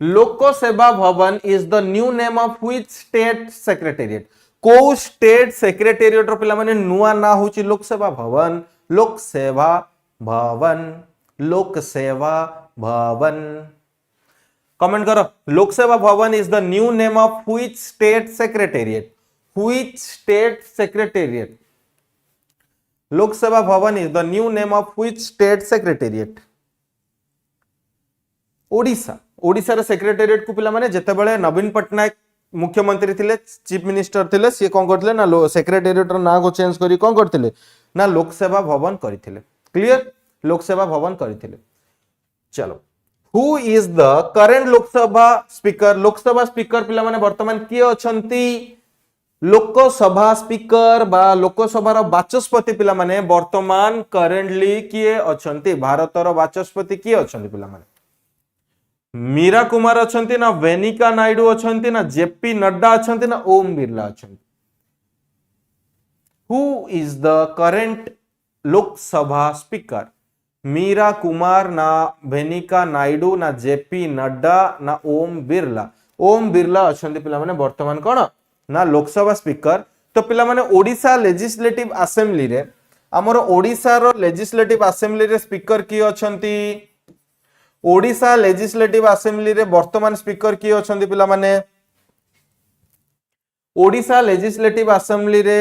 Lok Seva Bhavan is the new name of which state secretariat को स्टेट सेक्रेटेरिएट रो पिला माने नुआ ना होची लोक सेवा भवन कमेंट करो लोक Seva Bhavan is the new name of which state secretariat लोक Seva Bhavan is the new name of which state secretariat Odisha रे सेक्रेटेरिएट को पिला माने जते बेले नवीन पटनायक मुख्यमंत्री थिले चीफ मिनिस्टर थिले से कोन करथिले ना सेक्रेटेरिएट रो ना को चेंज करी कोन करथिले ना लोक सेवा भवन करिथिले क्लियर लोक सेवा भवन करिथिले चलो who is the current Lok Sabha speaker पिला माने वर्तमान किए अछंती लोकसभा स्पीकर बा लोकसभा रो वाचस्पति पिला माने वर्तमान करेंटली किए अछंती भारत रो वाचस्पति किए अछंती पिला माने मीरा कुमार अछंती ना वेनिका नायडू अछंती ना जेपी नड्डा अछंती ना Om Birla अछंती who is the current Lok Sabha speaker Meera Kumar ना वेनिका नायडू ना जेपी नड्डा ना ओम बिरला अछंती पिला माने वर्तमान कोन ना लोकसभा स्पीकर तो पिला माने ओडिशा लेजिस्लेटिव असेंबली रे हमर ओडिशा रो लेजिस्लेटिव असेंबली रे स्पीकर की अछंती ओडिशा लेजिस्लेटिव असेंबली रे वर्तमान स्पीकर की अछंती पिला माने ओडिशा लेजिस्लेटिव असेंबली रे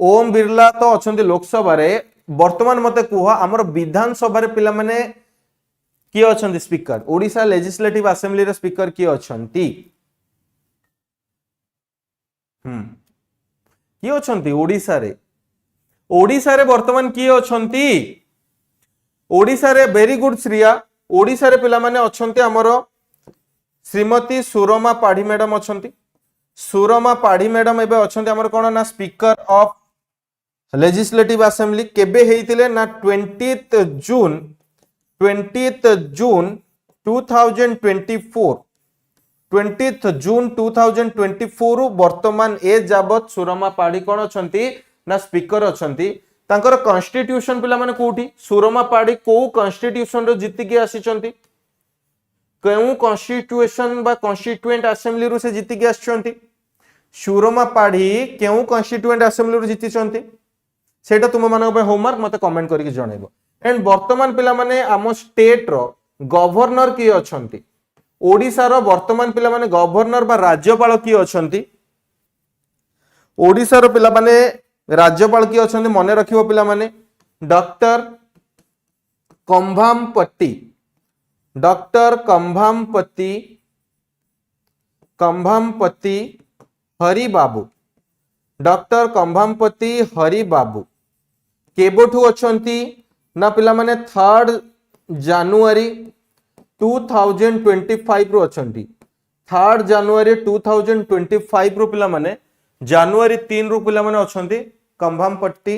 ओम बिरला तो अछंती लोकसभा रे वर्तमान मते कुहा हमर विधानसभा रे पिला माने की अछंती स्पीकर ओडिशा लेजिस्लेटिव असेंबली रे स्पीकर की अछंती की अछंती ओडिशा रे वर्तमान की अछंती ओडिशा रे वेरी गुड श्रिया ओडिशा रे पिला माने अछंती हमरो श्रीमती सुरमा पाढ़ी मैडम अछंती सुरमा पाढ़ी मैडम एबे अछंती हमर कोन ना स्पीकर ऑफ लेजिस्लेटिव असेंबली केबे हेइतिले ना 20th जून 2024 वर्तमान ए जाबत सुरमा पाढ़ी कोन अछंती ना स्पीकर अछंती तांकर कॉन्स्टिट्यूशन पिला माने कोठी सुरमा पाढ़ी को कॉन्स्टिट्यूशन रो जीति के आसीचंती केउ कॉन्स्टिट्यूशन बा कॉन्स्टिट्यूएंट असेंबली रो से जीति के आछंती सुरमा पाढ़ी केउ कॉन्स्टिट्यूएंट असेंबली रो जीतिचंती सेटा तुम मानक पे होमवर्क मते कमेंट करके जणाइबो एंड वर्तमान पिला माने आम स्टेट रो गवर्नर की अछंती ओडिसा रो वर्तमान पिला माने गवर्नर बा राज्यपाल की अछंती ओडिशा रो पिला माने राज्यपाल किए अछंती मने रखिबो पिला माने डॉक्टर कंभामपति डॉक्टर कंभामपति हरि बाबू डॉक्टर कंभामपति हरि बाबू केबोठू अछंती ना पिला माने 3 जनवरी 2025 रो अछंती 3 जनवरी 2025 रो पिला माने जनवरी 3 रो पिला माने अछंती कंभामपट्टी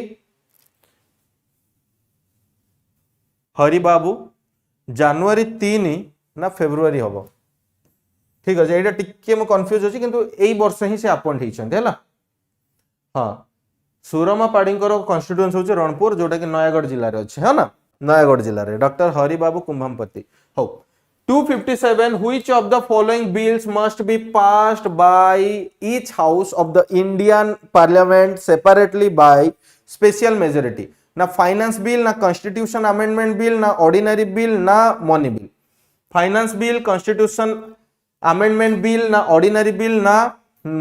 हरि बाबू जनवरी 3 ना फेब्रुआरी हबो ठीक अछि एटा टिके म कंफ्यूज अछि किंतु एई वर्ष ही से अपॉइंट हिचंती हला हां सुरमा पाड़ीकर कॉन्स्टिट्यूएंसी होचे रणपुर जोटा कि नयागढ़ जिल्ला रे अछि है ना नयागढ़ जिल्ला रे डॉक्टर हरि बाबू कुंभमपति हो 257 which of the following bills must be passed by each house of the Indian parliament separately by special majority ना फाइनेंस बिल ना कॉन्स्टिट्यूशन अमेंडमेंट बिल ना ऑर्डिनरी बिल ना money bill finance bill constitution amendment bill ना ordinary bill ना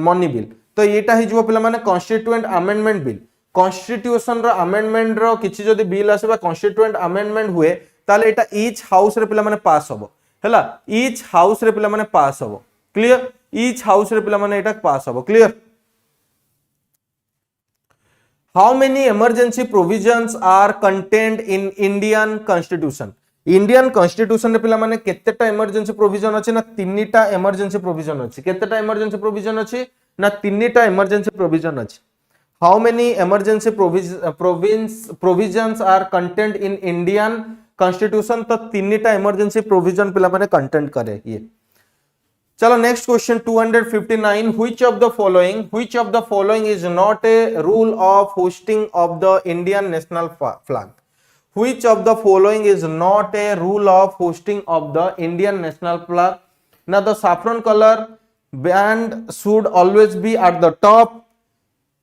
money bill तो येटा ही जो पिला माने कॉन्स्टिट्यूएंट अमेंडमेंट बिल कॉन्स्टिट्यूशन रो अमेंडमेंट रो किछि जदी बिल आसेबा कॉन्स्टिट्यूएंट अमेंडमेंट हुए ताले एटा ईच हाउस रे पिला माने पास होबो हैला ईच हाउस रे पिला माने पास होबो क्लियर ईच हाउस रे पिला माने एटा पास होबो clear How many emergency provisions are contained in Indian Constitution? Indian Constitution रे पिला माने केतेटा emergency provision अछि ना तीनटा emergency provision अछि केतेटा emergency provision अछि ना तीनटा emergency provision अछि How many emergency provisions are contained in Indian Constitution तो तीनटा emergency provision पिला माने content करे ये चलो next question 259 which of the following is not a rule of hosting of the Indian national flag which of the following is not a rule of hosting of the Indian national flag now the saffron color band should always be at the top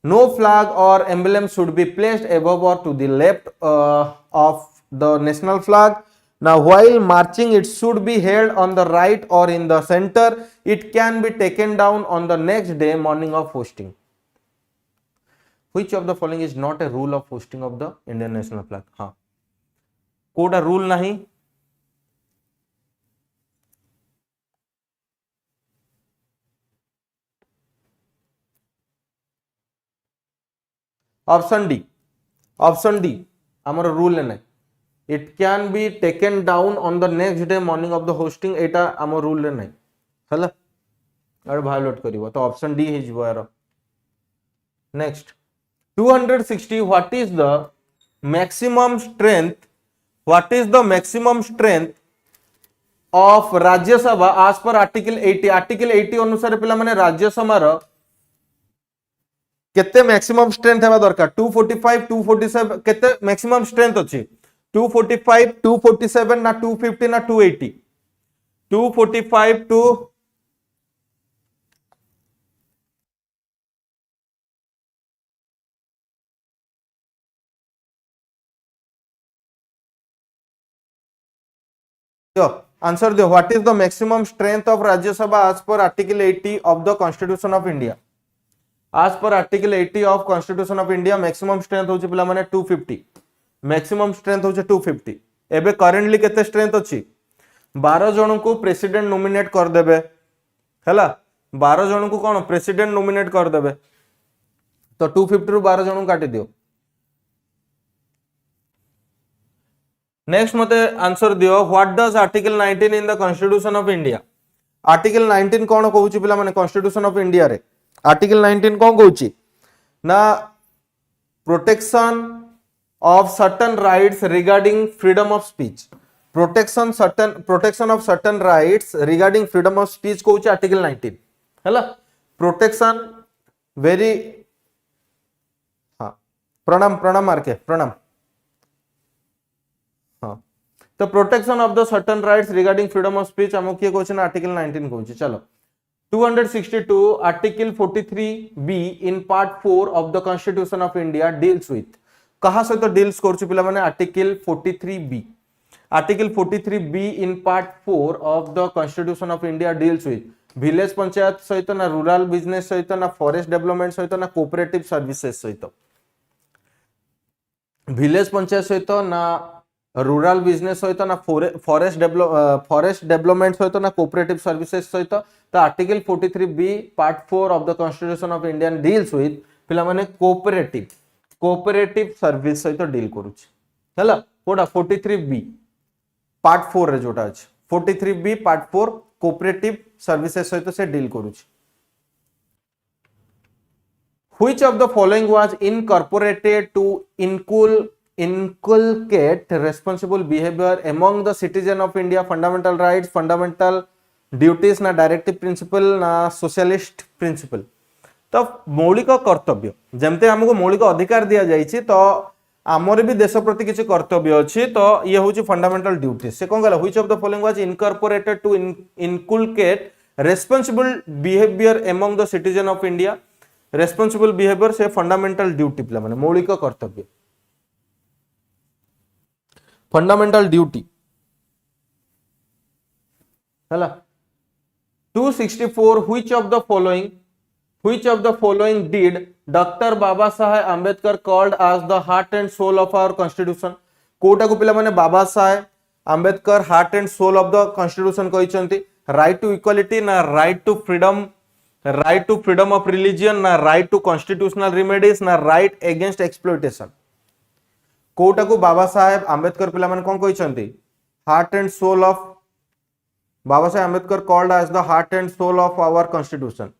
no flag or emblem should be placed above or to the left of the national flag now while marching it should be held on the right or in the center it can be taken down on the next day morning of hosting which of the following is not a rule of hosting of the Indian national flag ha quota rule नहीं option D हमर rule नहीं it can be taken down on the next day morning of the hosting एटा हमर rule रे नहीं हला और violet करिवो तो option D हे जिवो यार next 260 what is the maximum strength of राज्य सभा as per article 80 अनुसार पिला माने राज्य सभा रो केते मैक्सिमम स्ट्रेंथ हेबा दरकार 245 247 केते मैक्सिमम स्ट्रेंथ अछि 245 247 ना 250 ना 280 245 टू आंसर दियो what is the maximum strength of राज्य सभा as per article 80 of the constitution of India as per article 80 of constitution of India maximum strength होची पिला माने 250 मैक्सिमम स्ट्रेंथ होचे 250 एबे करेंटली केते स्ट्रेंथ अछि 12 जन को प्रेसिडेंट नोमिनेट कर देबे हैला 12 जन को कोन प्रेसिडेंट नोमिनेट कर देबे तो 250 रु 12 जन को काटी दियो नेक्स्ट मते आंसर दियो what does article 19 in the constitution of India article 19 कोन कहूची पिला माने कॉन्स्टिट्यूशन ऑफ इंडिया रे आर्टिकल 19 कोन कहूची ना protection of certain rights regarding freedom of speech protection of certain rights regarding freedom of speech कहूची article 19 हैला protection very हाँ प्रणाम मार्के प्रणाम हाँ तो protection of the certain rights regarding freedom of speech हम किए कहूची ना article 19 कहूची चलो 262 article 43b in part 4 of the constitution of India deals with कहा सहित डील्स करछु पिला माने article 43b in part 4 of the constitution of India deals with village panchayat सहित ना रूरल बिजनेस सहित ना फॉरेस्ट डेवलपमेंट सहित ना कोऑपरेटिव सर्विसेस सहित विलेज पंचायत सहित ना रूरल बिजनेस सहित ना फॉरेस्ट डेवलपमेंट सहित ना कोऑपरेटिव सर्विसेस सहित तो article 43B part 4 of the constitution of Indian deals with पिला माने कोऑपरेटिव सर्विस सहित डील करूची हला कोडा 43B पार्ट 4 रे जोटा अछि 43B पार्ट 4 कोऑपरेटिव सर्विसेस सहित से डील करूची Which of the following was incorporated to inculcate responsible behavior among the citizen of India? Fundamental rights, fundamental duties ना डायरेक्टिव प्रिंसिपल ना सोशलिस्ट प्रिंसिपल तो मौलिक कर्तव्य जमते हमको मौलिक अधिकार दिया जाइछि तो आमर भी देश प्रति किसी कर्तव्य अच्छी तो ये हूँ फंडामेंटल ड्यूटी से कौन कहला which of the following was incorporated to inculcate responsible behaviour among the citizen of India responsible behaviour से फंडामेंटल ड्यूटी पिला माने मौलिक कर्तव्य फंडामेंटल ड्यूटी हला 264 which of the following did Dr. Baba Saheb Ambedkar called as the heart and soul of our constitution Kota को पिला माने Baba Saheb Ambedkar heart and soul of the constitution कहिसंती राइट टू इक्वालिटी ना right to freedom of religion ना right to constitutional remedies ना right against exploitation कोटा को बाबा साहेब आंबेडकर पिला माने कोन कहिसंती heart and soul of Baba Saheb Ambedkar called as the heart and soul of our constitution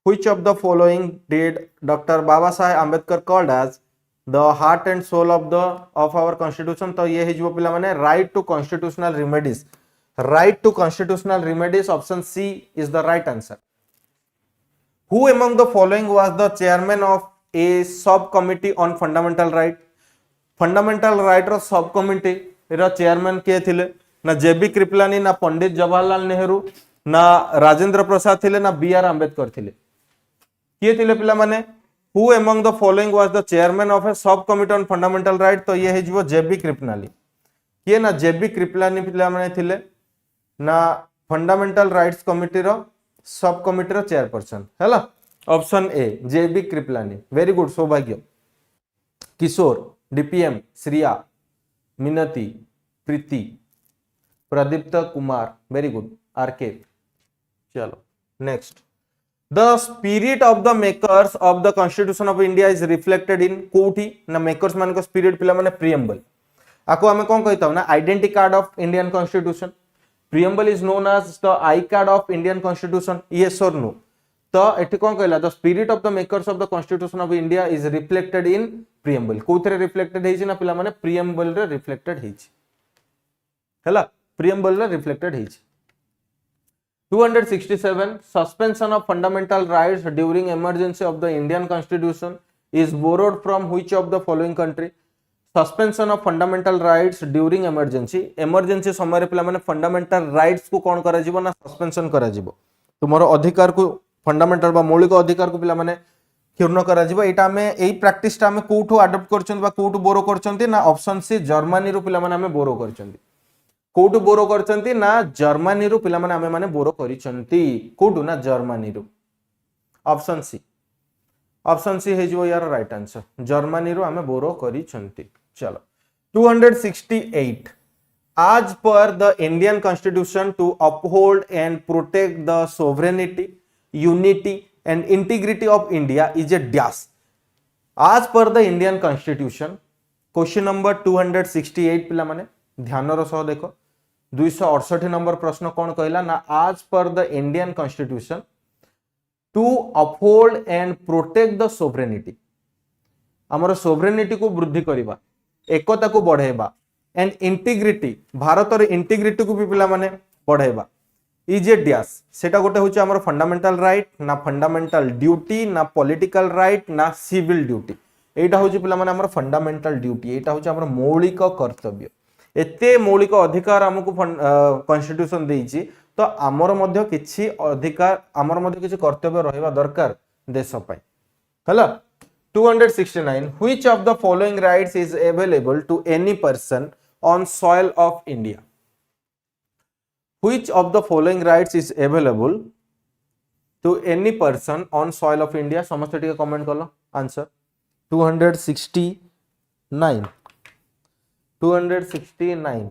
Which of the following did Dr. Baba Saheb Ambedkar called as the heart and soul of our constitution? तो ये ही जो पिला माने right to constitutional remedies. Right to constitutional remedies. Option C is the right answer. Who among the following was the chairman of a subcommittee on fundamental right? Fundamental right row subcommittee row chairman किए थिले ना जेबी कृपलानी ना पंडित जवाहरलाल नेहरू ना राजेंद्र प्रसाद थिले ना B.R. Ambedkar थिले किए थिले पिला माने who among the following was the chairman of a sub committee on fundamental right तो ये है जो जेबी कृपलानी किए ना जेबी कृपलानी पिला माने थिले ना फंडामेंटल राइट्स कमिटी रो सब कमिटी रो चेयरपर्सन हैला option A JB Kripalani very good Saubhagya Kishore DPM Shriya Minati Preeti Pradipta Kumar very good RK चलो next The spirit of the makers of the Constitution of India is reflected in कोठी ना makers मान को spirit पिला माने preamble आको हमें कौन कहता हूँ ना identity card of Indian Constitution preamble is known as the I card of Indian Constitution yes or no तो एठी कौन कहला the spirit of the makers of the Constitution of India is reflected in preamble कोथरे reflected हेची ना पिला माने preamble रे reflected हेची हैला preamble रे reflected हेची 267 suspension of fundamental rights during emergency of the Indian Constitution is borrowed from which of the following country? Suspension of fundamental rights during emergency समय रे पिला माने fundamental rights को कौन करा जीवो ना सस्पेंशन करा जीवो तुमरो अधिकार को फंडामेंटल बा मौलिक अधिकार को पिला माने क्षुण्ण करा जीवो एटा में एई प्रैक्टिस ता हमें कोठो अडॉप्ट करछन बा कोठो बोरो करछंती ना ऑप्शन सी जर्मनी रो पिला माने हमें बोरो करछंती कोठु बोरो करचंती ना जर्मनी रो पिला माने हमें माने बोरो करिसंती कोठु ना जर्मनी रो ऑप्शन सी हे जो यार राइट आंसर जर्मनी रो हमें बोरो करिसंती चलो 268 as per the Indian Constitution to uphold and protect the sovereignty unity and integrity of India is a dash as per the Indian Constitution question number 268 पिला माने ध्यान रो सह देखो 268 number प्रश्न कौन कहला ना आज पर the Indian constitution to uphold and protect the sovereignty हमर सोवरेनिटी को वृद्धि करबा एकता को बढ़ेबा एंड इंटीग्रिटी भारत रे इंटीग्रिटी को भी पिला माने बढ़ेबा इज ए डैश सेटा गोटे होची हमर फंडामेंटल राइट ना फंडामेंटल ड्यूटी ना पॉलिटिकल राइट ना सिविल ड्यूटी एटा होची पिला माने हमर फंडामेंटल ड्यूटी एटा होची हमर मौलिक कर्तव्य एते मौलिक अधिकार हमको कॉन्स्टिट्यूशन देइछि तो आमर मध्य किछि अधिकार आमर मध्य किछि कर्तव्य रहबा दरकार देश पय हला 269 which of the following rights is available to any person on soil of India which of the following rights is available to any person on soil of India. समस्त टिके कमेंट कलो आंसर 269 269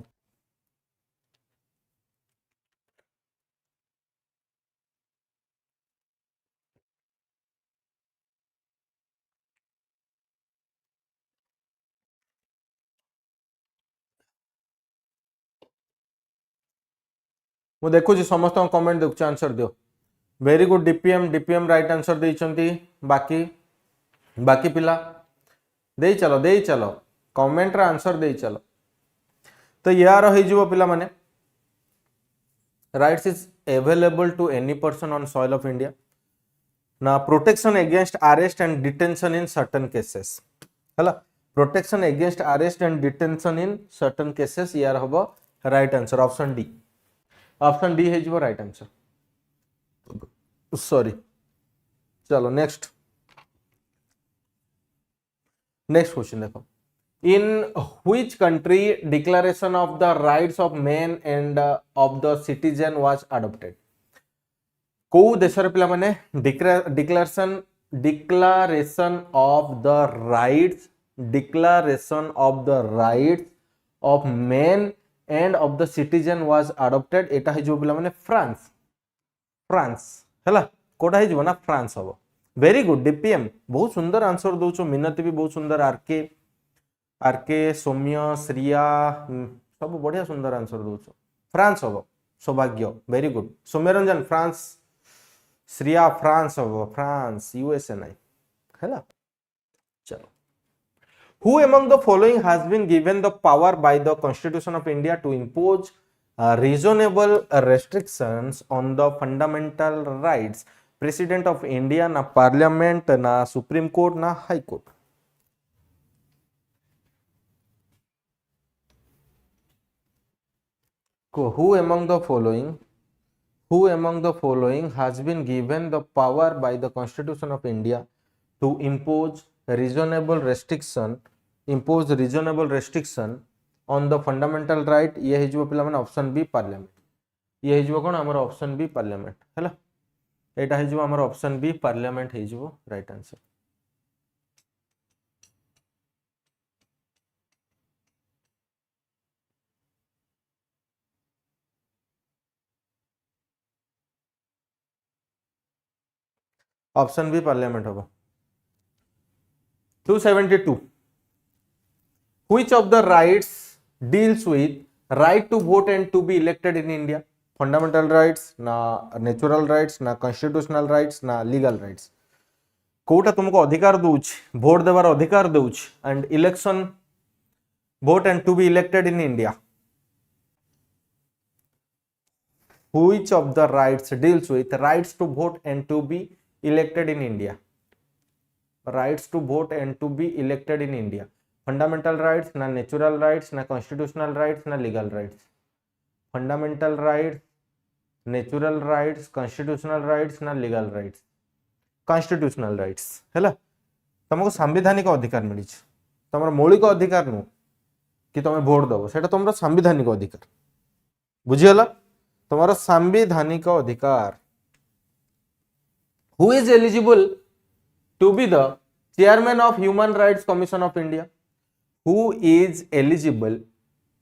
मु देखु समस्त कमेंट देखु answer दियो very good DPM right answer देइचंती बाकी बाकी पिला दे चलो कमेंट रा आंसर दे चलो तो यार हो जिवो पिला माने rights is available to any person on soil of India ना protection against arrest and detention in certain cases हला protection against arrest and detention in certain cases यार हबो राइट आंसर ऑप्शन डी है जिवो राइट आंसर सॉरी चलो next question देखो in which country declaration of the rights of man and of the citizen was adopted को देश रे पिला माने declaration of the rights of man and of the citizen was adopted एटा है जो पिला माने फ्रांस हैला कोटा है जो ना फ्रांस हबो वेरी गुड डीपीएम बहुत सुंदर आंसर दोचो मिनती भी बहुत सुंदर आरके सौम्य श्रिया सब बढ़िया सुंदर आंसर दोचो फ्रांस हबो सौभाग्य very good Soumyaranjan France Shriya France हबो फ्रांस यूएसए नहीं हैला चलो Who among the following has been given the power by the Constitution of India to impose reasonable restrictions on the fundamental rights? President of India, na Parliament, na Supreme Court, na High Court. Who among the following has been given the power by the Constitution of India to impose reasonable restriction on the fundamental right? ये है जो पिला माने option B parliament ये है जो कोन हमर option B parliament हैला एटा है जो हमर ऑप्शन बी पार्लियामेंट है जो right answer option B parliament होगा 272 Which of the rights deals with right to vote and to be elected in India? Fundamental rights, na natural rights, na constitutional rights, na legal rights. Kota तुमको अधिकार दूच vote देवार अधिकार दूच and election vote and to be elected in India. Which of the rights deals with rights to vote and to be elected in India? Rights to vote and to be elected in India. Fundamental rights, na natural rights, na constitutional rights, na legal rights. Fundamental rights, natural rights, constitutional rights, na legal rights. Constitutional rights हैला तुमको संवैधानिक अधिकार मिली तुम मौलिक अधिकार नु कि तुम भोट दबो सेटा तुम संवैधानिक अधिकार बुझीगला तुम संवैधानिक अधिकार Who is eligible to be the chairman of Human Rights Commission of India? Who is eligible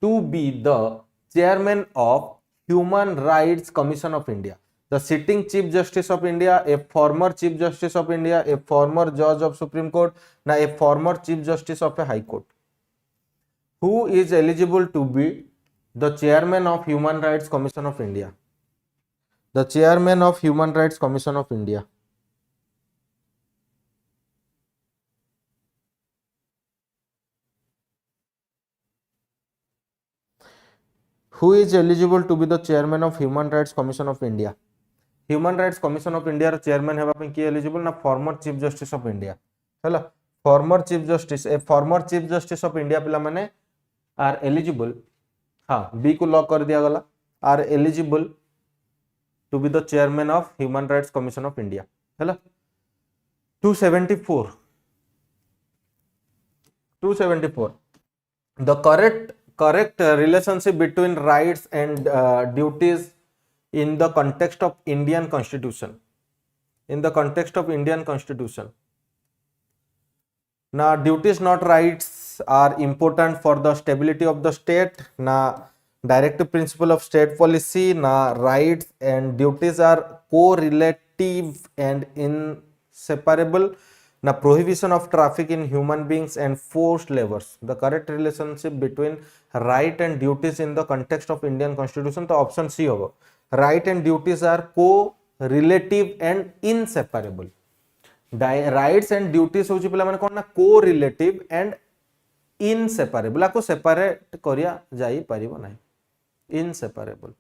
to be the chairman of Human Rights Commission of India? The sitting Chief Justice of India, a former Chief Justice of India, a former Judge of Supreme Court, na a former Chief Justice of a High Court. Who is eligible to be the chairman of Human Rights Commission of India? The chairman of Human Rights Commission of India. Who is eligible to be the chairman of Human Rights Commission of India? Human Rights Commission of India chairman हेबा पे की eligible ना former Chief Justice of India हैला former Chief Justice a former Chief Justice of India पिला माने are eligible हाँ B को lock कर दिया गला are eligible to be the chairman of Human Rights Commission of India हैला 274 the correct relationship between rights and duties in the context of Indian Constitution. in the context of Indian Constitution. Now, duties not rights are important for the stability of the state. Now, directive principle of state policy. Now, rights and duties are correlative and inseparable. Now, prohibition of traffic in human beings and forced labors. The correct relationship between right and duties in the context of Indian Constitution. तो option C होगा. Right and duties are co-relative and inseparable. Rights and duties होची पिला माने कोन ना co-relative and inseparable. आको separate करिया जाई परिबो नाही. Inseparable.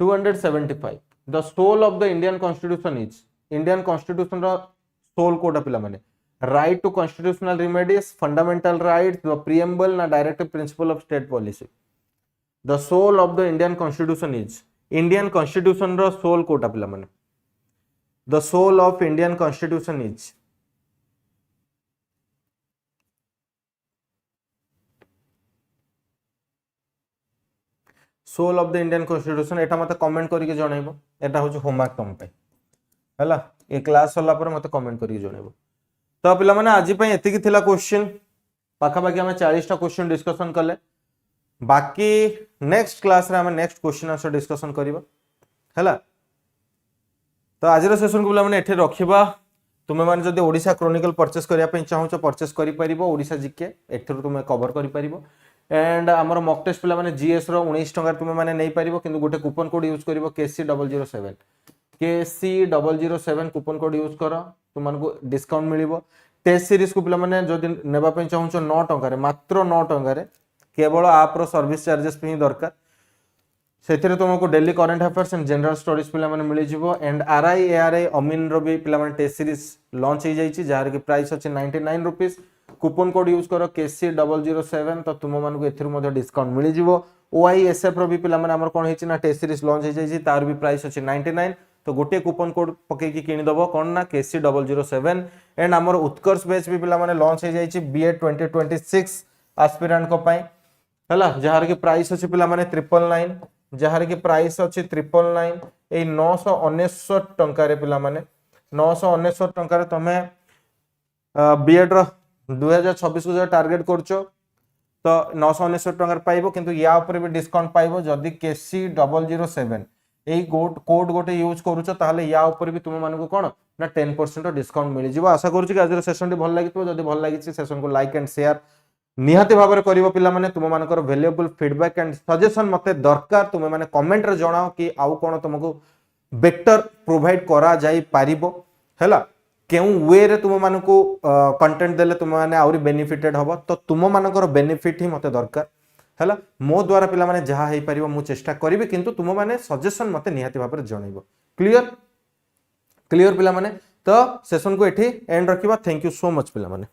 (275) The soul of the Indian Constitution is Indian Constitution row soul Kota पिला माने right to constitutional remedies, fundamental rights, the preamble na directive principle of state policy. The soul of the Indian Constitution is Indian Constitution row soul Kota पिला माने the soul of Indian Constitution is soul of the Indian constitution एटा मते comment करके जणाइबो एटा होछ homework तुम पे हला ए class होला पर मते कमेंट करके जणाइबो तो पिला माने आज पई एति की थिला क्वेश्चन पाखा बाकी हम 40 टा क्वेश्चन डिस्कशन करले बाकी नेक्स्ट क्लास रे हम नेक्स्ट क्वेश्चन आंसर डिस्कशन करबा हला तो आज रो सेशन को पिला माने एठी रखिबा तुमे माने जदी ओडिसा क्रॉनिकल परचेस करिया पई चाहूचो परचेस करि परिबो ओडिसा जीके एथरो तुमे कवर करि परिबो एंड आमर मॉक टेस्ट पिला माने जीएस रो 19 टंका तुमे माने नै परिबो किंतु गोटे कूपन कोड यूज करिवो KC007 KC007 coupon code use करो तुमन को डिस्काउंट मिलिबो टेस्ट सीरीज को पिला माने जदी नेबा पई चाहूचो 9 टंका रे मात्र 9 टंका रे केवल आप रो सर्विस चार्जेस पे ही दरकार सेथिरे तुमको daily current affairs and general studies पिला माने मिलि जिवो एंड ARI अमीन रो भी पिला माने टेस्ट सीरीज लॉन्च हो जाईची जार की प्राइस अछि 99 रुपीस कूपन कोड यूज करो KC007 तो तुम मान को एथिर मध्ये डिस्काउंट मिलि जिवो OISF रो भी पिला माने हमर कोन हेछि ना टेस्ट सीरीज लॉन्च हो जाईची तार भी प्राइस अछि 99 तो गोटे कूपन कोड पके की किनि दबो कोन ना KC007 एंड हमर उत्कर्ष बैच भी पिला माने लॉन्च हो जाईची BA 2026 एस्पिरेंट को पई हला जहार की प्राइस अछि पिला माने 999 जहार की प्राइस अछि 999 ए 999 टंका रे पिला माने 999 टंका रे तमे बीएड रो 2026 को जो टारगेट करछो तो 999 टंका पाइबो किंतु या ऊपर भी डिस्काउंट पाइबो जदी KC007 एई कोड गोटे यूज करूछो ताहले या ऊपर भी तुम मानको कोन ना 10% डिस्काउंट मिलि जिवो आशा करूछि कि आज सेशन टी भल लागितो जदी भल लागिछि सेशन को लाइक एंड शेयर निहाती भाबरे करिवो पिला माने तुम मानकर वैल्यूएबल फीडबैक एंड सजेशन मते दरकार तुम माने कमेंट रे जणाओ कि आउ कोन तुमको बेटर प्रोवाइड करा जाई पारिबो हैला केउ वे रे तुम मानको कंटेंट देले तुम माने आउरी बेनिफिटेड हबो तो तुम मानकर बेनिफिट ही मते दरकार हैला मो द्वारा पिला माने जहा हेई परिबो मु चेष्टा करिवे किंतु तुम माने सजेशन मते निहाती भाबरे जणाइबो क्लियर पिला माने तो सेशन को एठी एंड रखिबा थैंक यू सो मच पिला माने।